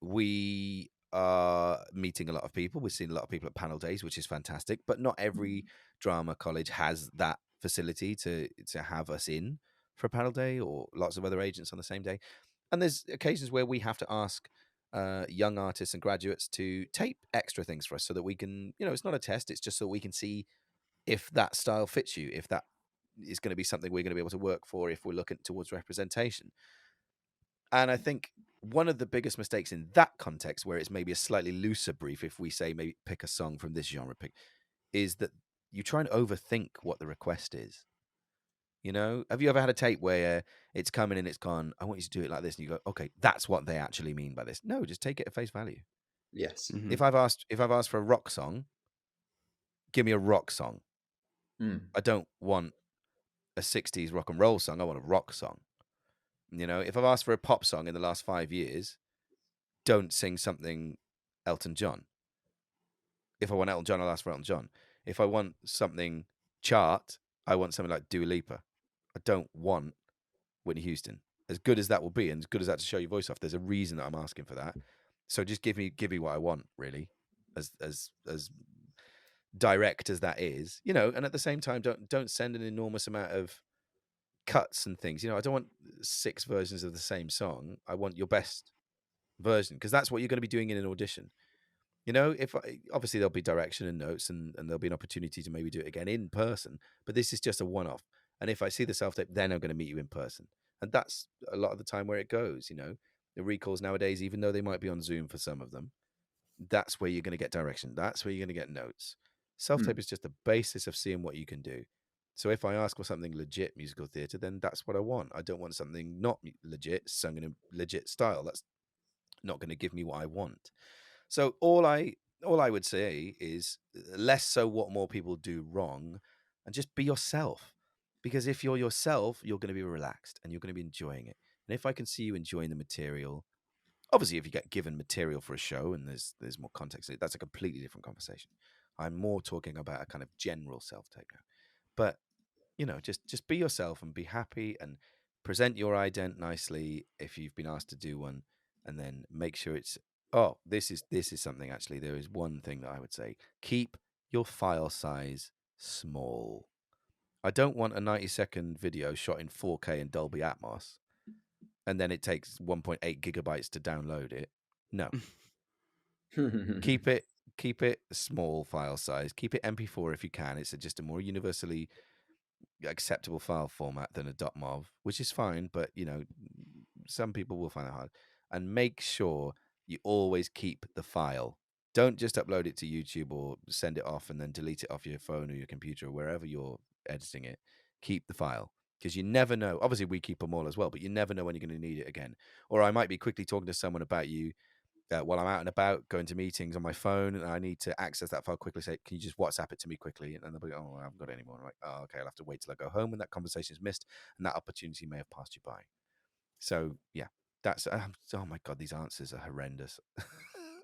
we are meeting a lot of people. We're seeing a lot of people at panel days, which is fantastic. But not every drama college has that facility to have us in for a panel day, or lots of other agents on the same day. And there's occasions where we have to ask young artists and graduates to tape extra things for us so that we can, it's not a test, it's just so we can see if that style fits you, if that is going to be something we're going to be able to work for, if we're looking towards representation. And I think one of the biggest mistakes in that context, where it's maybe a slightly looser brief, if we say maybe pick a song from this genre, is that you try and overthink what the request is. Have you ever had a tape where it's coming and it's gone, I want you to do it like this, and you go, okay, that's what they actually mean by this? No, just take it at face value. Yes. Mhm. If I've asked for a rock song, give me a rock song. I don't want a 60s rock and roll song. I want a rock song. If I've asked for a pop song in the last 5 years, don't sing something Elton John. If I want Elton John, I'll ask for Elton John. If I want something chart, I want something like Dua Lipa. I don't want Whitney Houston. As good as that will be, and as good as that to show your voice off, there's a reason that I'm asking for that. So just give me what I want, really, as direct as that is, and at the same time, don't send an enormous amount of cuts and things. I don't want 6 versions of the same song. I want your best version, because that's what you're going to be doing in an audition. Obviously there'll be direction and notes, and there'll be an opportunity to maybe do it again in person, but this is just a one-off. And if I see the self-tape, then I'm going to meet you in person. And that's a lot of the time where it goes. The recalls nowadays, even though they might be on Zoom for some of them, that's where you're going to get direction. That's where you're going to get notes. Self-tape is just the basis of seeing what you can do. So if I ask for something legit musical theatre, then that's what I want. I don't want something not legit, sung in a legit style. That's not going to give me what I want. So all I would say is less so what more people do wrong, and just be yourself. Because if you're yourself, you're going to be relaxed and you're going to be enjoying it. And if I can see you enjoying the material, obviously if you get given material for a show and there's more context, that's a completely different conversation. I'm more talking about a kind of general self-tape now. But just be yourself and be happy, and present your ident nicely if you've been asked to do one, and then make sure it's, this is something. Actually, there is one thing that I would say: keep your file size small. I don't want a 90-second video shot in 4K and Dolby Atmos, and then it takes 1.8 gigabytes to download it. No. Keep it small file size. Keep it MP4 if you can. It's just a more universally acceptable file format than a .mov, which is fine, but some people will find it hard. And make sure you always keep the file. Don't just upload it to YouTube or send it off and then delete it off your phone or your computer or wherever you're editing it. Keep the file, because you never know. Obviously, we keep them all as well, but you never know when you're going to need it again. Or I might be quickly talking to someone about you while I'm out and about, going to meetings on my phone, and I need to access that file quickly. Say, can you just WhatsApp it to me quickly? And they'll be, oh, I haven't got it anymore. I'm like, oh, okay, I'll have to wait till I go home when that conversation is missed, and that opportunity may have passed you by. So yeah, that's oh my god, these answers are horrendous.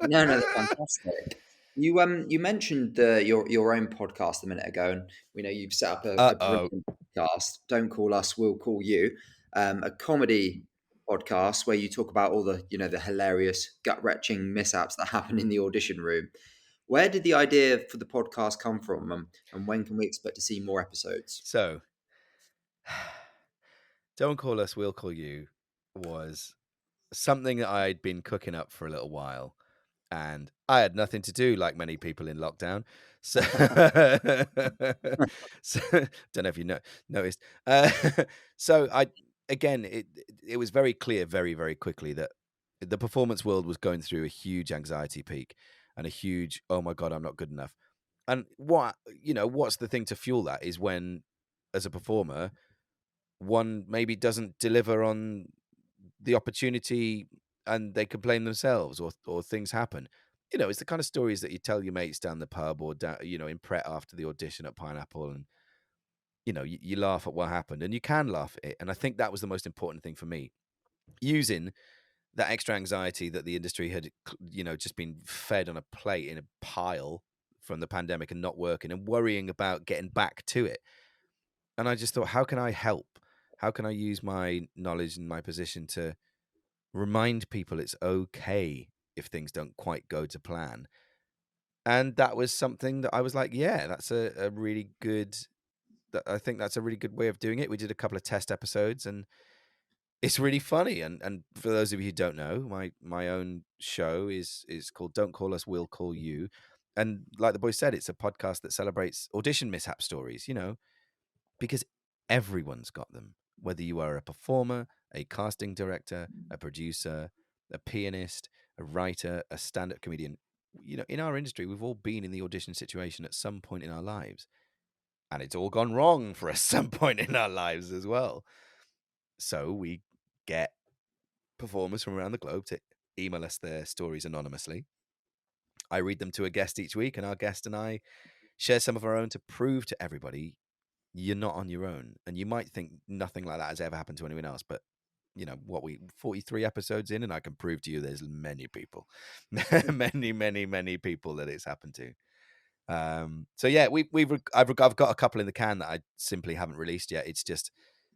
No, they're fantastic. You mentioned your own podcast a minute ago, and we know you've set up a brilliant podcast. Don't Call Us, We'll Call You, a comedy podcast where you talk about all the the hilarious gut-wrenching mishaps that happen in the audition room. Where did the idea for the podcast come from, and when can we expect to see more episodes? So, Don't Call Us, We'll Call You was something that I'd been cooking up for a little while, and I had nothing to do, like many people in lockdown. So, so don't know if you noticed. So it was very clear very, very quickly that the performance world was going through a huge anxiety peak and a huge, oh my God, I'm not good enough. And what's the thing to fuel that is when, as a performer, one maybe doesn't deliver on the opportunity and they complain themselves, or things happen. It's the kind of stories that you tell your mates down the pub or down, in Pret after the audition at Pineapple, and you laugh at what happened, and you can laugh at it. And I think that was the most important thing for me, using that extra anxiety that the industry had, just been fed on a plate in a pile from the pandemic and not working and worrying about getting back to it. And I just thought, how can I help? How can I use my knowledge and my position to remind people it's okay if things don't quite go to plan? And that was something that I was like, yeah, that's a really good, I think that's a really good way of doing it. We did a couple of test episodes, and it's really funny. And for those of you who don't know, my own show is called Don't Call Us, We'll Call You. And like the boy said, it's a podcast that celebrates audition mishap stories, because everyone's got them. Whether you are a performer, a casting director, a producer, a pianist, a writer, a stand-up comedian, in our industry, we've all been in the audition situation at some point in our lives. And it's all gone wrong for us some point in our lives as well. So we get performers from around the globe to email us their stories anonymously. I read them to a guest each week, and our guest and I share some of our own to prove to everybody you're not on your own. And you might think nothing like that has ever happened to anyone else, but 43 episodes in, and I can prove to you there's many people, many people that it's happened to. So yeah, I've got a couple in the can that I simply haven't released yet. It's just,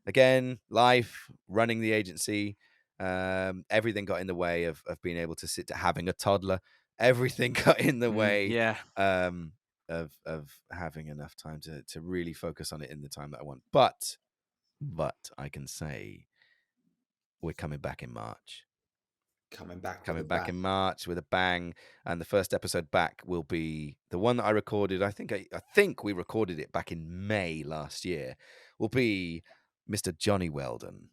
again, life, running the agency, everything got in the way of being able to sit to having a toddler. Everything got in the way. Yeah. Of having enough time to really focus on it in the time that I want. But I can say we're coming back in March. Coming back In March with a bang, and the first episode back will be the one that I recorded. I think we recorded it back in May last year. Will be Mr. Johnny Weldon.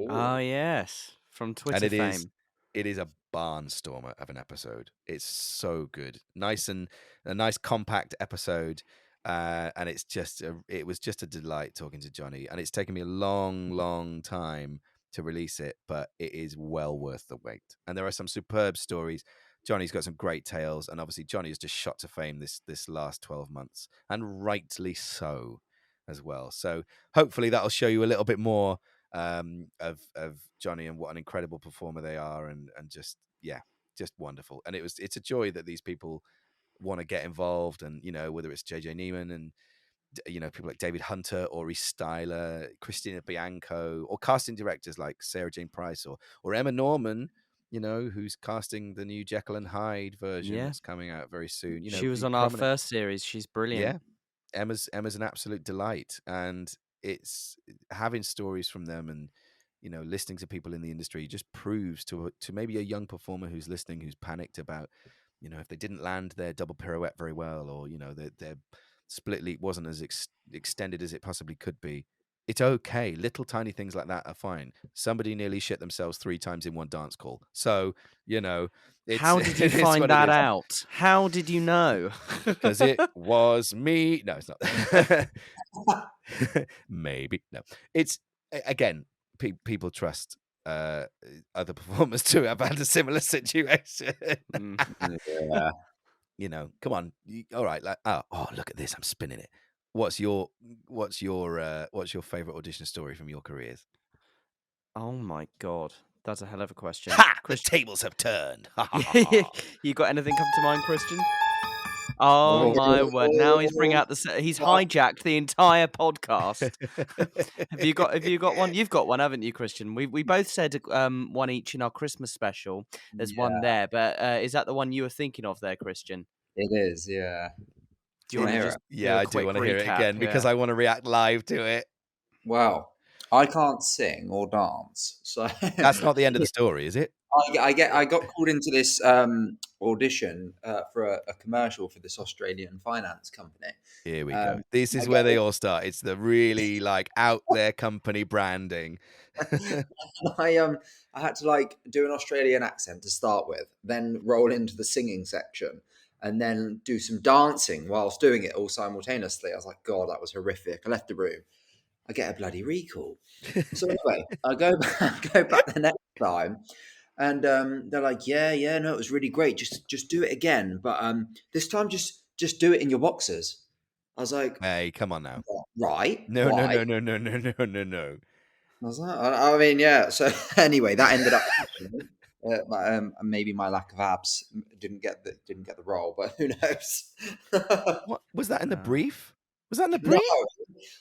Oh yes, from Twitter and fame. It is a barnstormer of an episode. It's so good, a nice compact episode, and it was just a delight talking to Johnny. And it's taken me a long time to release it, but it is well worth the wait. And there are some superb stories. Johnny's got some great tales, and obviously Johnny has just shot to fame this last 12 months, and rightly so as well. So hopefully that'll show you a little bit more of Johnny and what an incredible performer they are, and just wonderful. And it's a joy that these people want to get involved, and whether it's JJ Neiman and people like David Hunter or Reece Styler, Christina Bianco, or casting directors like Sarah Jane Price or Emma Norman, who's casting the new Jekyll and Hyde version that's coming out very soon. She was on our first series. She's brilliant. Yeah, Emma's an absolute delight, and it's having stories from them, and listening to people in the industry just proves to maybe a young performer who's listening, who's panicked about if they didn't land their double pirouette very well, or their Split Leap wasn't as extended as it possibly could be. It's okay. Little tiny things like that are fine. Somebody nearly shit themselves 3 times in one dance call. So, it's How did you it is find what it that is. out? How did you know? Because it was me. No, it's not. Maybe. No. It's, again, people trust other performers to have had a similar situation. Yeah. Come on. All right. Like, oh, look at this. I'm spinning it. What's your favorite audition story from your careers? Oh my God, that's a hell of a question. Ha! The Christian, tables have turned. Ha, ha, ha, ha. you got anything come to mind, Christian? Oh my word! Now he's bringing out he's hijacked the entire podcast. Have you got one? You've got one, haven't you, Christian? We both said one each in our Christmas special. There's one there, but is that the one you were thinking of there, Christian? It is, yeah. Do you want to hear just it? Yeah, I do want to hear it again because I want to react live to it. Well, I can't sing or dance, so That's not the end of the story, is it? I got called into this audition for a commercial for this Australian finance company. Here we go. This is where they all start. It's the really like out there company branding. I had to do an Australian accent to start with, then roll into the singing section, and then do some dancing whilst doing it all simultaneously. I was like, God, that was horrific. I left the room. I get a bloody recall. So anyway, I go back the next time, and they're like, yeah, no, it was really great. Just do it again, but this time just do it in your boxers. I was like, hey, come on now. Right? No. I was like, I mean, yeah. So anyway, that ended up maybe my lack of abs didn't get the role, but who knows? What was that in the brief? Was that in the brief? No,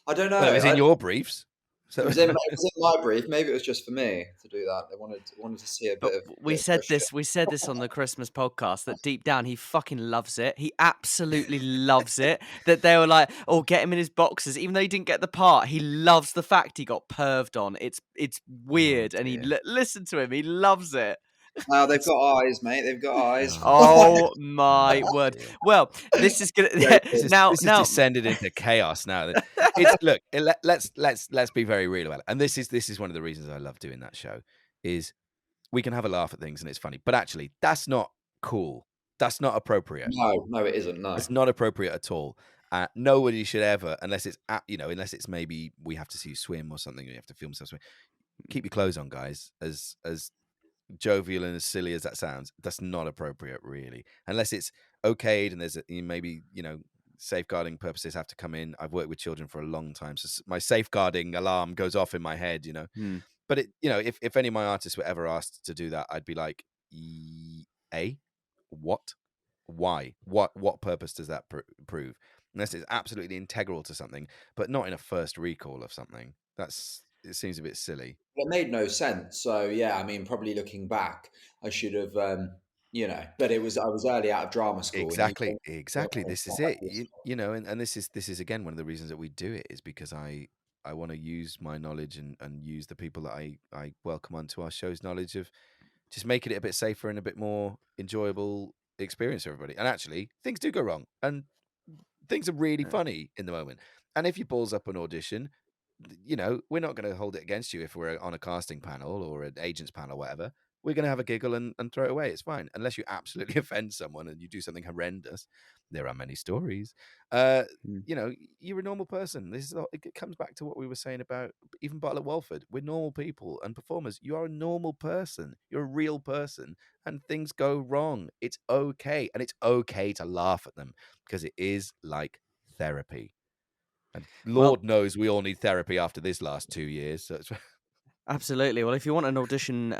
I don't know. Well, it was in your briefs. So It was in my brief. Maybe it was just for me to do that. They wanted to see a bit of. We said this on the Christmas podcast that deep down he fucking loves it. He absolutely loves it. That they were like, "Oh, get him in his boxes," even though he didn't get the part. He loves the fact he got perved on. It's weird, and he listen to him. He loves it. Now they've got eyes, mate. They've got eyes. Oh my word! Well, this is gonna this now is descended into chaos. Now, let's be very real about it. And this is one of the reasons I love doing that show. Is we can have a laugh at things and it's funny, but actually that's not cool. That's not appropriate. No, it isn't. No, it's not appropriate at all. Nobody should ever, unless it's maybe we have to see you swim or something, or you have to film yourself swim. Keep your clothes on, guys. As jovial and as silly as that sounds, that's not appropriate, really, unless it's okayed and there's maybe safeguarding purposes have to come in. I've worked with children for a long time, so my safeguarding alarm goes off in my head, But if any of my artists were ever asked to do that, I'd be like, what? Why? What purpose does that prove? Unless it's absolutely integral to something, but not in a first recall of something. It seems a bit silly. It made no sense. So yeah, I mean, probably looking back, I should have, but I was early out of drama school. Exactly. This is it. And this is again one of the reasons that we do it, is because I want to use my knowledge and use the people that I welcome onto our show's knowledge of just making it a bit safer and a bit more enjoyable experience for everybody. And actually, things do go wrong, and things are really funny in the moment. And if you balls up an audition, we're not going to hold it against you if we're on a casting panel or an agent's panel or whatever. We're going to have a giggle and throw it away. It's fine. Unless you absolutely offend someone and you do something horrendous. There are many stories. You're a normal person. It comes back to what we were saying about even Bartlett Walford. We're normal people and performers. You are a normal person. You're a real person. And things go wrong. It's okay. And it's okay to laugh at them, because it is like therapy. And Lord knows we all need therapy after this last 2 years. So it's absolutely. Well, if you want an audition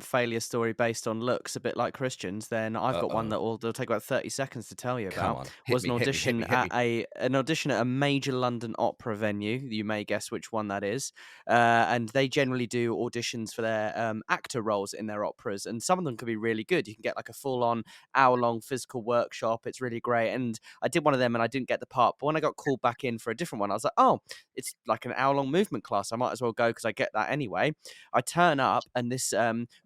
failure story based on looks, a bit like Christian's, then I've got one that'll take about 30 seconds to tell you about. Was an audition at a major London opera venue. You may guess which one that is. And they generally do auditions for their actor roles in their operas, and some of them can be really good. You can get like a full-on hour-long physical workshop. It's really great. And I did one of them and I didn't get the part, but when I got called back in for a different one, I was like, oh, it's like an hour-long movement class. I might as well go because I get that anyway. anyway. I turn up, and this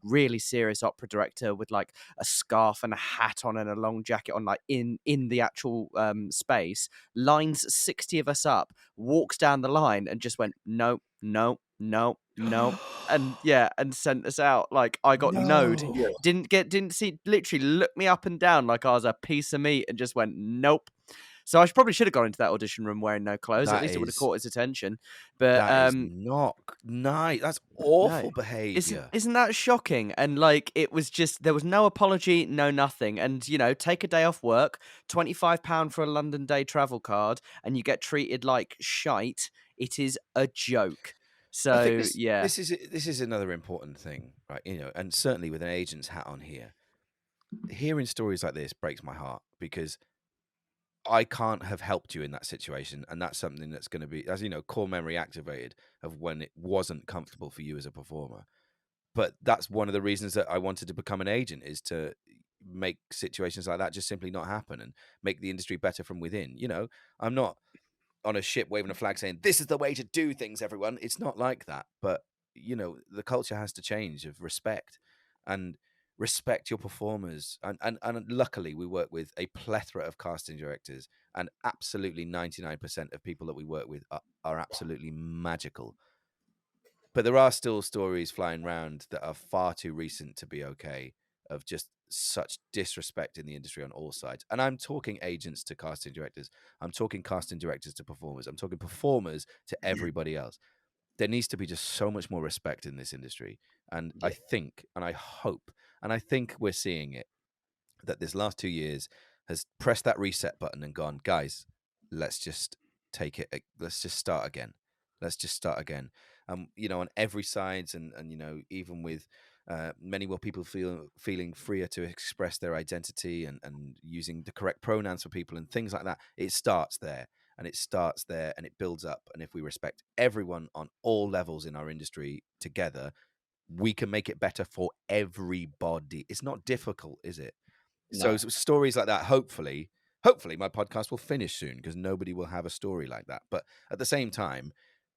really serious opera director with like a scarf and a hat on and a long jacket on, like in the actual space, lines 60 of us up, walks down the line, and just went no, no, no, no, and sent us out. Like, I got no'd. No. Didn't see, literally looked me up and down like I was a piece of meat, and just went nope. So I probably should have gone into that audition room wearing no clothes. At least it would have caught his attention. But that is not nice. That's awful no. behavior. Isn't that shocking? And like, it was just, there was no apology, no nothing. And you know, take a day off work, £25 for a London day travel card, and you get treated like shite. It is a joke. So I think this is another important thing, right? You know, and certainly with an agent's hat on here, hearing stories like this breaks my heart, because I can't have helped you in that situation, and that's something that's going to be, as you know, core memory activated of when it wasn't comfortable for you as a performer. But that's one of the reasons that I wanted to become an agent, is to make situations like that just simply not happen and make the industry better from within. You know, I'm not on a ship waving a flag saying this is the way to do things, everyone. It's not like that. But you know, the culture has to change of respect, and respect your performers. And luckily we work with a plethora of casting directors, and absolutely 99% of people that we work with are absolutely magical. But there are still stories flying around that are far too recent to be okay, of just such disrespect in the industry on all sides. And I'm talking agents to casting directors. I'm talking casting directors to performers. I'm talking performers to everybody else. There needs to be just so much more respect in this industry. And I think, and I hope, and I think we're seeing it, that this last 2 years has pressed that reset button and gone, guys, let's just take it. Let's just start again. Let's just start again. You know, on every sides, and you know, even with many more people feeling freer to express their identity, and using the correct pronouns for people and things like that. It starts there, and it starts there, and it builds up. And if we respect everyone on all levels in our industry together, we can make it better for everybody. It's not difficult, is it? No. So stories like that, hopefully my podcast will finish soon, because nobody will have a story like that. But at the same time,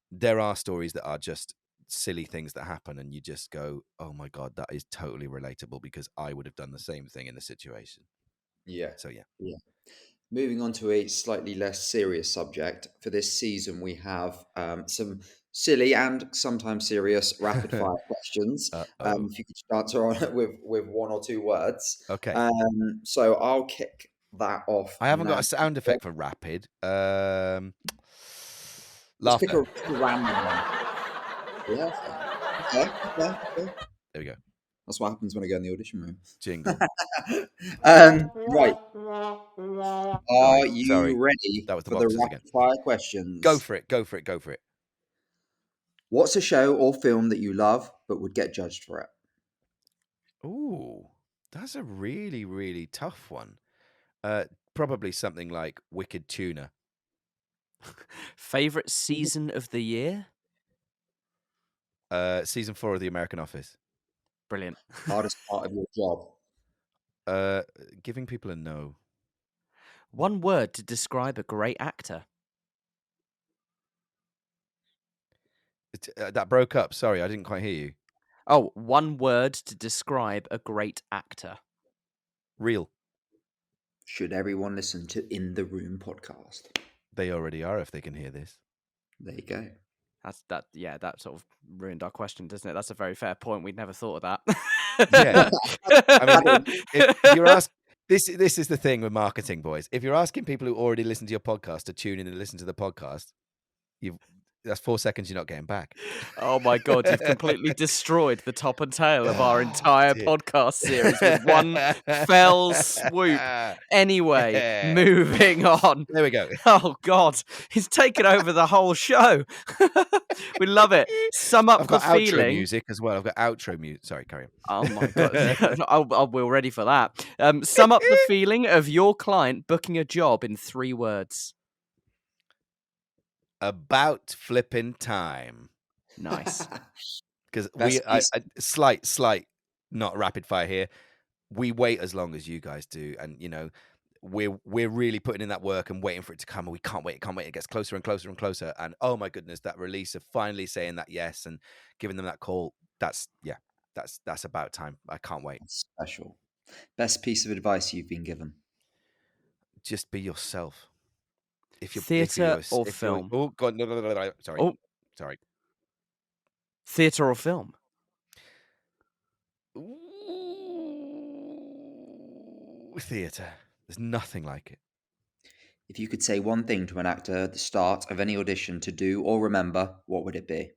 there are stories that are just silly things that happen, and you just go, oh my God, that is totally relatable, because I would have done the same thing in the situation. Yeah. So yeah. Moving on to a slightly less serious subject. For this season, we have some silly and sometimes serious rapid fire questions. If you could just answer on it with one or two words. Okay. So I'll kick that off. I haven't got now. a sound effect for rapid. Let's pick Laughter. a random one. Yeah. Okay. There we go. That's what happens when I go in the audition room. Jingle. Right. Are you Sorry. ready That was the for the boxes rapid again. fire questions? Go for it. What's a show or film that you love but would get judged for it? Ooh, that's a really, really tough one. Probably something like Wicked Tuna. Favorite season of the year? Season 4 of The American Office. Brilliant. Hardest part of your job? Giving people a no. One word to describe a great actor. That broke up. Sorry, I didn't quite hear you. Oh, one word to describe a great actor. Real. Should everyone listen to In the Room podcast? They already are, if they can hear this. There you go. That sort of ruined our question, doesn't it? That's a very fair point. We'd never thought of that. Yeah. I mean, if you're asking, this is the thing with marketing, boys. If you're asking people who already listen to your podcast to tune in and listen to the podcast, that's 4 seconds you're not getting back. Oh my God, you've completely destroyed the top and tail of our entire podcast series with one fell swoop. Anyway, moving on. There we go. Oh God, he's taken over the whole show. We love it. Sum up I've got the outro feeling. music as well. I've got outro music. Sorry, carry on. Oh my God, we're ready for that. Sum up the feeling of your client booking a job in 3 words. About flipping time. Nice. Because slight, not rapid fire here. We wait as long as you guys do, and you know, we're really putting in that work and waiting for it to come, and we can't wait. It gets closer and closer and closer. And oh my goodness, that release of finally saying that yes and giving them that call. That's about time. I can't wait. That's special. Best piece of advice you've been given? Just be yourself. Theatre or film? Oh God, no. Sorry. Oh. Sorry. Theatre or film? Theatre. There's nothing like it. If you could say one thing to an actor at the start of any audition to do or remember, what would it be?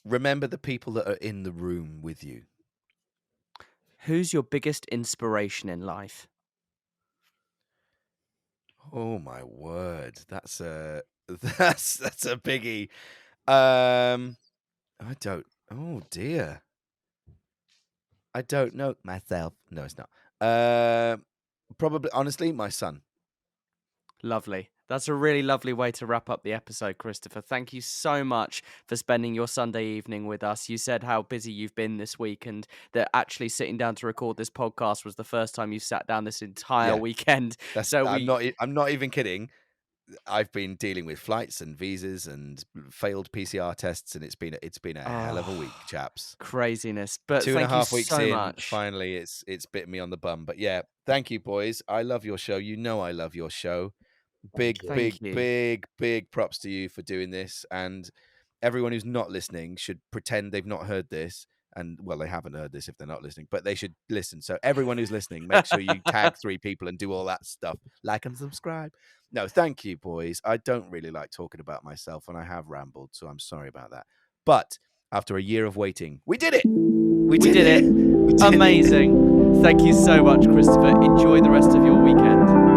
Remember the people that are in the room with you. Who's your biggest inspiration in life? Oh my word, that's a biggie. I don't. Oh dear. I don't know myself. No, it's not. Probably, honestly, my son. Lovely. That's a really lovely way to wrap up the episode, Christopher. Thank you so much for spending your Sunday evening with us. You said how busy you've been this week, and that actually sitting down to record this podcast was the first time you sat down this entire weekend. I'm not even kidding. I've been dealing with flights and visas and failed PCR tests, and it's been a hell of a week, chaps. Craziness. But 2.5 weeks so in, much. finally it's bitten me on the bum. But yeah, thank you, boys. I love your show. You know I love your show. Big props to you for doing this. And everyone who's not listening should pretend they've not heard this. And well, they haven't heard this if they're not listening, but they should listen. So everyone who's listening, make sure you tag 3 people and do all that stuff. Like and subscribe. No, thank you, boys. I don't really like talking about myself, and I have rambled, so I'm sorry about that. But after a year of waiting, we did it. We did it. Amazing. Thank you so much, Christopher. Enjoy the rest of your weekend.